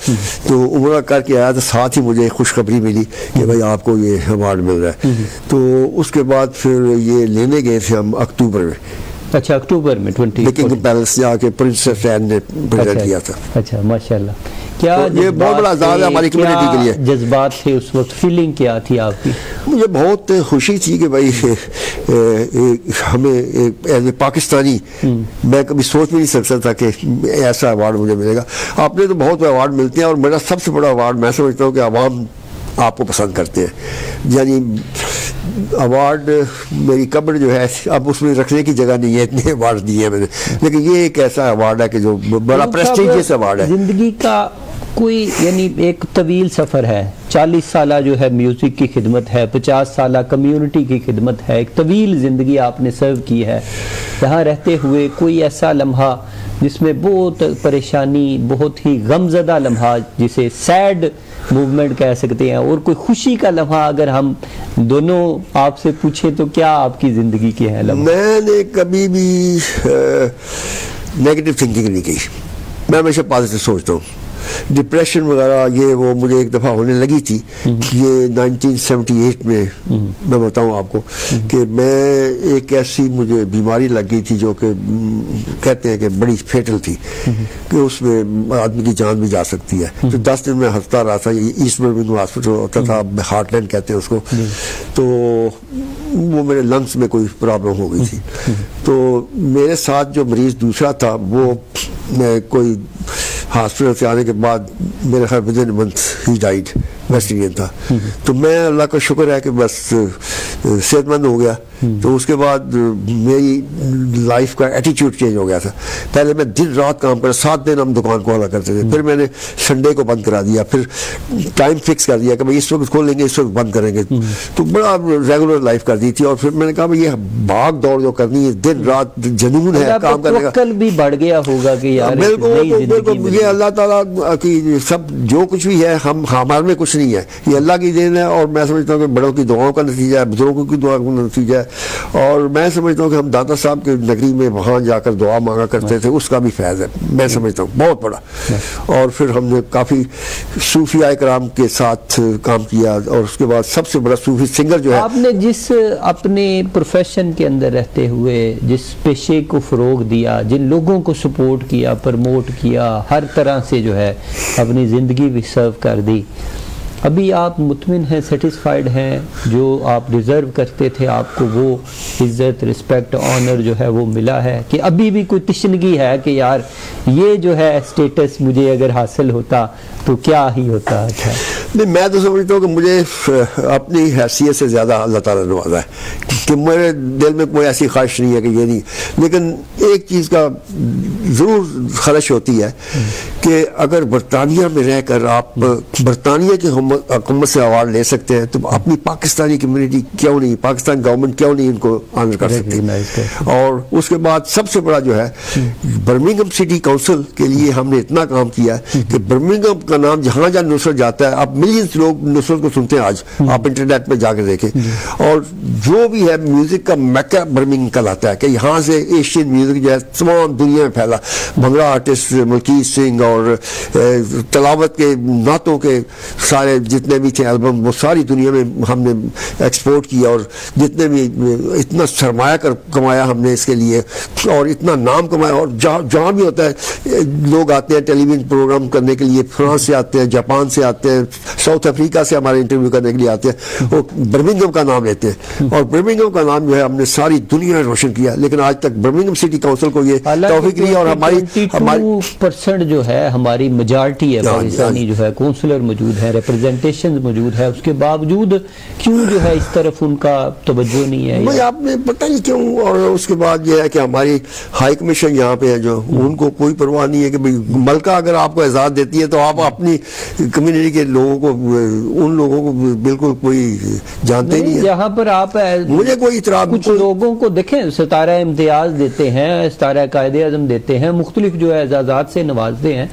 تو عمرہ کر کے آیا تھا، ساتھ ہی مجھے خوشخبری ملی کہ بھائی آپ کو یہ ایوارڈ مل رہا ہے۔ تو اس کے بعد پھر یہ لینے گئے تھے ہم اکتوبر میں۔ اچھا، اکتوبر میں 20 بکنگھم پیلس جا کے پرنسس این نے پریزنٹ کیا تھا۔ اچھا، ماشاءاللہ۔ کیا یہ بہت بڑا اعزاز ہے ہماری کمیونٹی کے لیے۔ جذبات تھے اس وقت، فیلنگ کیا تھی آپ کی؟ مجھے بہت خوشی تھی کہ بھائی ہمیں ایز اے پاکستانی، میں کبھی سوچ بھی نہیں سکتا تھا کہ ایسا ایوارڈ مجھے ملے گا۔ آپ نے تو بہت ایوارڈ ملتے ہیں، اور میرا سب سے بڑا ایوارڈ میں سمجھتا ہوں کہ عوام آپ کو پسند کرتے ہیں، یعنی ایوارڈ میری قبر جو ہے اب اس میں رکھنے کی جگہ نہیں ہے، اتنے ایوارڈ دیے ہیں میں نے، لیکن یہ ایک ایسا ایوارڈ ہے کہ جو بڑا پریسٹیجیس ایوارڈ ہے۔ زندگی کا کوئی یعنی ایک طویل سفر ہے، 40 سالہ جو ہے میوزک کی خدمت ہے، 50 سالہ کمیونٹی کی خدمت ہے، ایک طویل زندگی آپ نے سرو کی ہے، یہاں رہتے ہوئے کوئی ایسا لمحہ جس میں بہت پریشانی، بہت ہی غمزدہ لمحہ جسے سیڈ موومنٹ کہہ سکتے ہیں، اور کوئی خوشی کا لمحہ اگر ہم دونوں آپ سے پوچھیں تو کیا آپ کی زندگی کے ہیں لمحہ؟ میں نے کبھی بھی نیگیٹو تھنکنگ نہیں کی، میں ہمیشہ پازیٹیو سوچتا ہوں۔ ڈپریشن وغیرہ یہ وہ مجھے ایک دفعہ ہونے لگی تھی، یہ 1978 میں بتاؤں آپ کو کہ میں ایک ایسی مجھے بیماری لگ گئی تھی جو کہ کہتے ہیں کہ بڑی فیٹل تھی، کہ اس میں آدمی کی جان بھی جا سکتی ہے۔ تو 10 دن میں ہسپتال رہا تھا، ایسٹ برمنگھم ہاسپٹل ہوتا تھا، ہارٹ لینڈ کہتے ہیں اس کو، تو وہ میرے لنگس میں کوئی پرابلم ہو گئی تھی۔ تو میرے ساتھ جو مریض دوسرا تھا وہ کوئی ہاسپٹل سے آنے کے بعد میرے خیال with in month he died, West Indian تھا۔ تو میں اللہ کا شکر ہے کہ بس صحت مند ہو گیا۔ تو اس کے بعد میری لائف کا ایٹیچیوڈ چینج ہو گیا تھا۔ پہلے میں دن رات کام کرا، 7 دن ہم دکان کھولا کرتے تھے، پھر میں نے سنڈے کو بند کرا دیا، پھر ٹائم فکس کر دیا کہ بھائی اس وقت کھولیں گے، اس وقت بند کریں گے، تو بڑا ریگولر لائف کر دی تھی۔ اور پھر میں نے کہا بھائی یہ بھاگ دوڑ جو کرنی ہے، دن رات جنون ہے کام کرنے کا، توکل بھی بڑھ گیا ہوگا کہ یار بالکل یہ اللہ تعالیٰ کی سب جو کچھ بھی ہے ہمارے میں کچھ نہیں ہے، یہ اللہ کی دین ہے، اور میں سمجھتا ہوں کہ بڑوں کی دعاؤں کا نتیجہ ہے، بزرگوں کی دعا کا نتیجہ ہے، اور میں سمجھتا ہوں کہ ہم داتا صاحب کے نگری میں وہاں جا کر دعا مانگا کرتے تھے، اس کا بھی فیض ہے میں سمجھتا ہوں بہت بڑا. اور پھر ہم نے کافی صوفیاء کرام کے ساتھ کام کیا، اور اس کے بعد سب سے بڑا صوفی سنگر جو ہے. آپ نے جس اپنے پروفیشن کے اندر رہتے ہوئے جس پیشے کو فروغ دیا، جن لوگوں کو سپورٹ کیا، پرموٹ کیا، ہر طرح سے جو ہے اپنی زندگی بھی سرو کر دی، ابھی آپ مطمئن ہیں، سیٹسفائیڈ ہیں؟ جو آپ ڈیزرو کرتے تھے آپ کو وہ عزت، رسپیکٹ، آنر جو ہے وہ ملا ہے، کہ ابھی بھی کوئی تشنگی ہے کہ یار یہ جو ہے اسٹیٹس مجھے اگر حاصل ہوتا تو کیا ہی ہوتا تھا؟ نہیں، میں تو سمجھتا ہوں کہ مجھے اپنی حیثیت سے زیادہ اللہ تعالیٰ نے نوازا ہے، کہ میرے دل میں کوئی ایسی خواہش نہیں ہے کہ یہ نہیں. لیکن ایک چیز کا ضرور خواہش ہوتی ہے کہ اگر برطانیہ میں رہ کر آپ برطانیہ کی حکومت سے ایوارڈ لے سکتے ہیں تو اپنی پاکستانی کمیونٹی کیوں نہیں، پاکستان گورنمنٹ کیوں نہیں ان کو آنر کر سکتی. اور اس کے بعد سب سے بڑا جو ہے برمنگھم سٹی کونسل کے لیے ہم نے اتنا کام کیا ہے کہ برمنگھم کا نام جہاں جہاں نصرت جاتا ہے، اب ملینز لوگ نصرت کو سنتے ہیں. آج آپ انٹرنیٹ پہ جا کے دیکھیں، اور جو بھی ہے میوزک کا میکہ برمنگھم کہلاتا ہے، کہ یہاں سے ایشین میوزک جو ہے تمام دنیا میں پھیلا. بھنگڑا آرٹسٹ ملکیت سنگھ اور تلاوت کے نعتوں کے سارے جتنے بھی تھے البم وہ ساری دنیا میں ہم نے ایکسپورٹ کیا، اور جتنے بھی اتنا سرمایہ کمایا ہم نے اس کے لیے، اور اتنا نام کمایا. اور جہاں بھی ہوتا ہے لوگ آتے ہیں ٹیلی ویژن پروگرام کرنے کے لیے، فرانس سے آتے ہیں، جاپان سے آتے ہیں، ساؤتھ افریقہ سے ہمارے انٹرویو کرنے کے لیے آتے ہیں، وہ برمنگھم کا نام لیتے ہیں. اور برمنگھم کا نام جو ہے ہم نے ساری دنیا میں روشن کیا. لیکن آج تک برمنگھم سٹی کونسل کو یہ توفیق نہیں. اور ہماری 22% جو ہے ہماری میجارٹی ہے پاکستانی جو ہے کونسلر موجود ہے، ریپرزنٹیشن موجود ہے، اس کے باوجود کیوں جو ہے اس طرف ان کا توجہ نہیں ہے؟ بھائی آپ نے پتہ نہیں کیوں. اور اس کے بعد یہ ہے کہ ہماری ہائی کمیشن یہاں پہ ہے جو ان کو کوئی پرواہ نہیں ہے کہ بھائی ملکہ اگر آپ کو اعزاز دیتی ہے تو آپ اپنی کمیونٹی کے لوگوں کو، ان لوگوں کو بالکل کوئی جانتے نہیں ہے. یہاں پر آپ مجھے کوئی اعتراض، کچھ لوگوں کو دیکھیں ستارہ امتیاز دیتے ہیں، ستارہ قائد اعظم دیتے ہیں، مختلف جو ہے اعزازات سے نوازتے ہیں،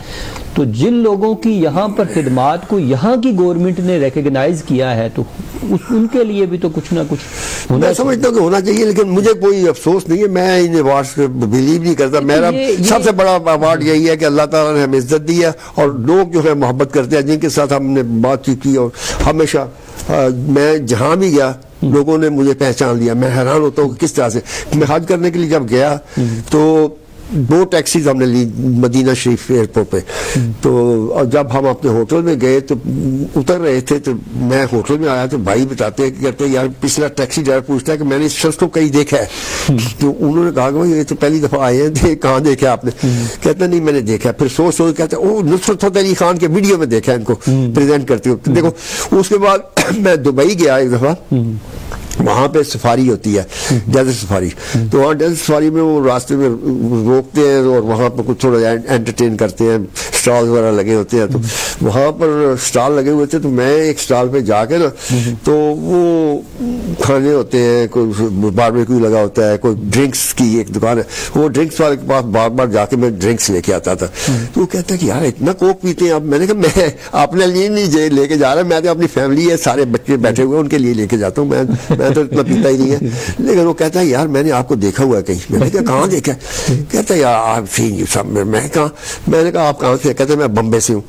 تو جن لوگوں کی یہاں پر خدمات کو یہاں کی گورنمنٹ نے ریکگنائز کیا ہے تو ان کے لیے بھی تو کچھ نہ کچھ میں سمجھتا ہوں کہ ہونا چاہیے. لیکن مجھے کوئی افسوس نہیں ہے، میں ان ایوارڈس کو بلیو نہیں کرتا. میرا سب سے بڑا ایوارڈ یہی ہے کہ اللہ تعالیٰ نے ہمیں عزت دی ہے، اور لوگ جو ہے محبت کرتے ہیں، جن کے ساتھ ہم نے بات چیت کی. اور ہمیشہ میں جہاں بھی گیا لوگوں نے مجھے پہچان لیا. میں حیران ہوتا ہوں کہ کس طرح سے. میں حج کرنے کے لیے جب گیا تو 2 ٹیکسیز ہم نے لی مدینہ شریف ایئرپورٹ پہ. تو جب ہم اپنے ہوٹل میں گئے تو اتر رہے تھے تو میں ہوٹل میں آیا تو بھائی بتاتے ہیں کہ کہتے ہیں یار پچھلا ٹیکسی ڈرائیور پوچھتا ہے کہ میں نے اس شخص کو کہیں دیکھا ہے. تو انہوں نے کہا کہ یہ تو پہلی دفعہ آئے ہیں، کہاں دیکھا آپ نے؟ کہتے نہیں میں نے دیکھا. پھر سوچ کہتے ہیں او نصرت فتح علی خان کے ویڈیو میں دیکھا ان کو پریزنٹ کرتے ہوئے. دیکھو اس کے بعد میں دبئی گیا ایک دفعہ، وہاں پہ سفاری ہوتی ہے، ڈیزرٹ سفاری. تو وہاں ڈیزرٹ سفاری میں وہ راستے میں روکتے ہیں اور وہاں پہ کچھ تھوڑا انٹرٹین کرتے ہیں، اسٹال وغیرہ لگے ہوتے ہیں. تو وہاں پر اسٹال لگے ہوئے تھے تو میں ایک اسٹال پہ جا کے نا، تو وہ کھانے ہوتے ہیں، کوئی باربیکیو لگا ہوتا ہے، کوئی ڈرنکس کی ایک دکان ہے. وہ ڈرنکس والے کے پاس بار بار جا کے میں ڈرنکس لے کے آتا تھا. تو وہ کہتا ہے کہ یار اتنا کوک پیتے ہیں آپ. میں نے کہا میں اپنے لیے نہیں لے کے جا رہا، میں تو اپنی فیملی ہے، سارے بچے بیٹھے ہوئے ان کے لیے لے کے جاتا ہوں، میں تو اتنا پیتا ہی نہیں ہے. لیکن وہ کہتا ہے یار میں نے آپ کو دیکھا ہوا ہے کہیں. میں نے کہا کہاں دیکھا؟ کہتا ہے یار میں نے کہا آپ کہاں سے؟ کہتا ہے میں بمبے سے ہوں.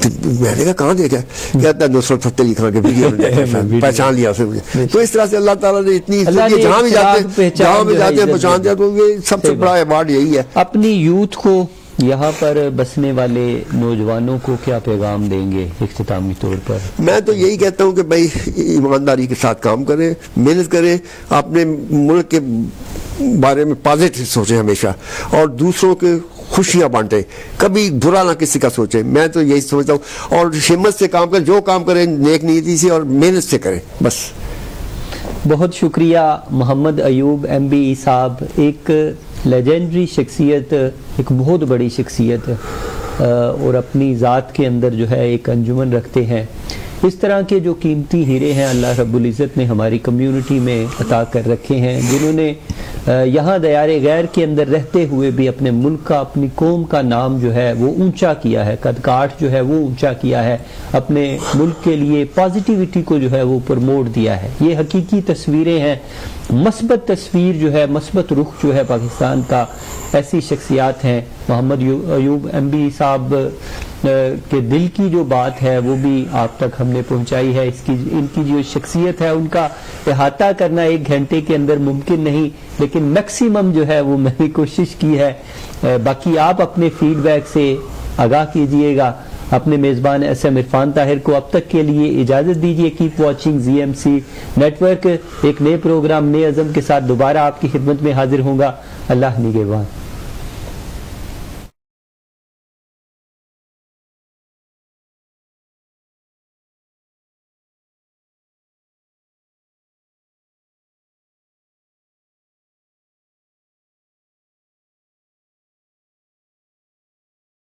میں نے کہا کہاں دیکھا؟ کہتا ہے نصرت فتح علی خان کے ویڈیو میں پہچان لیا اسے مجھے. تو اس طرح سے اللہ تعالیٰ نے اتنی جہاں بھی جاتے ہیں پہچان دیا. تو یہ سب سے بڑا ایوارڈ یہی ہے. اپنی یوتھ کو، یہاں پر بسنے والے نوجوانوں کو کیا پیغام دیں گے اختتامی طور پر؟ میں تو یہی کہتا ہوں کہ بھائی ایمانداری کے ساتھ کام کریں، محنت کریں، اپنے ملک کے بارے میں پازیٹیو سوچیں ہمیشہ، اور دوسروں کے خوشیاں بانٹیں، کبھی برا نہ کسی کا سوچیں. میں تو یہی سمجھتا ہوں. اور ہمت سے کام کریں، جو کام کریں نیک نیتی سے اور محنت سے کریں بس. بہت شکریہ محمد ایوب MBE صاحب، ایک لیجنڈری شخصیت، ایک بہت بڑی شخصیت، اور اپنی ذات کے اندر جو ہے ایک انجمن رکھتے ہیں. اس طرح کے جو قیمتی ہیرے ہیں اللہ رب العزت نے ہماری کمیونٹی میں عطا کر رکھے ہیں، جنہوں نے یہاں دیار غیر کے اندر رہتے ہوئے بھی اپنے ملک کا اپنی قوم کا نام جو ہے وہ اونچا کیا ہے، قد کاٹھ جو ہے وہ اونچا کیا ہے، اپنے ملک کے لیے پازیٹیوٹی کو جو ہے وہ پروموٹ دیا ہے. یہ حقیقی تصویریں ہیں، مثبت تصویر جو ہے، مثبت رخ جو ہے پاکستان کا. ایسی شخصیات ہیں. محمد ایوب MB صاحب کے دل کی جو بات ہے وہ بھی آپ تک ہم نے پہنچائی ہے. ان کی جو شخصیت ہے ان کا احاطہ کرنا 1 گھنٹے کے اندر ممکن نہیں، لیکن میکسیمم جو ہے وہ میں نے کوشش کی ہے. باقی آپ اپنے فیڈ بیک سے آگاہ کیجئے گا. اپنے میزبان SM عرفان طاہر کو اب تک کے لیے اجازت دیجیے. Keep watching ZMC network. ایک نئے پروگرام، نئے عزم کے ساتھ دوبارہ آپ کی خدمت میں حاضر ہوں گا. اللہ نگہبان.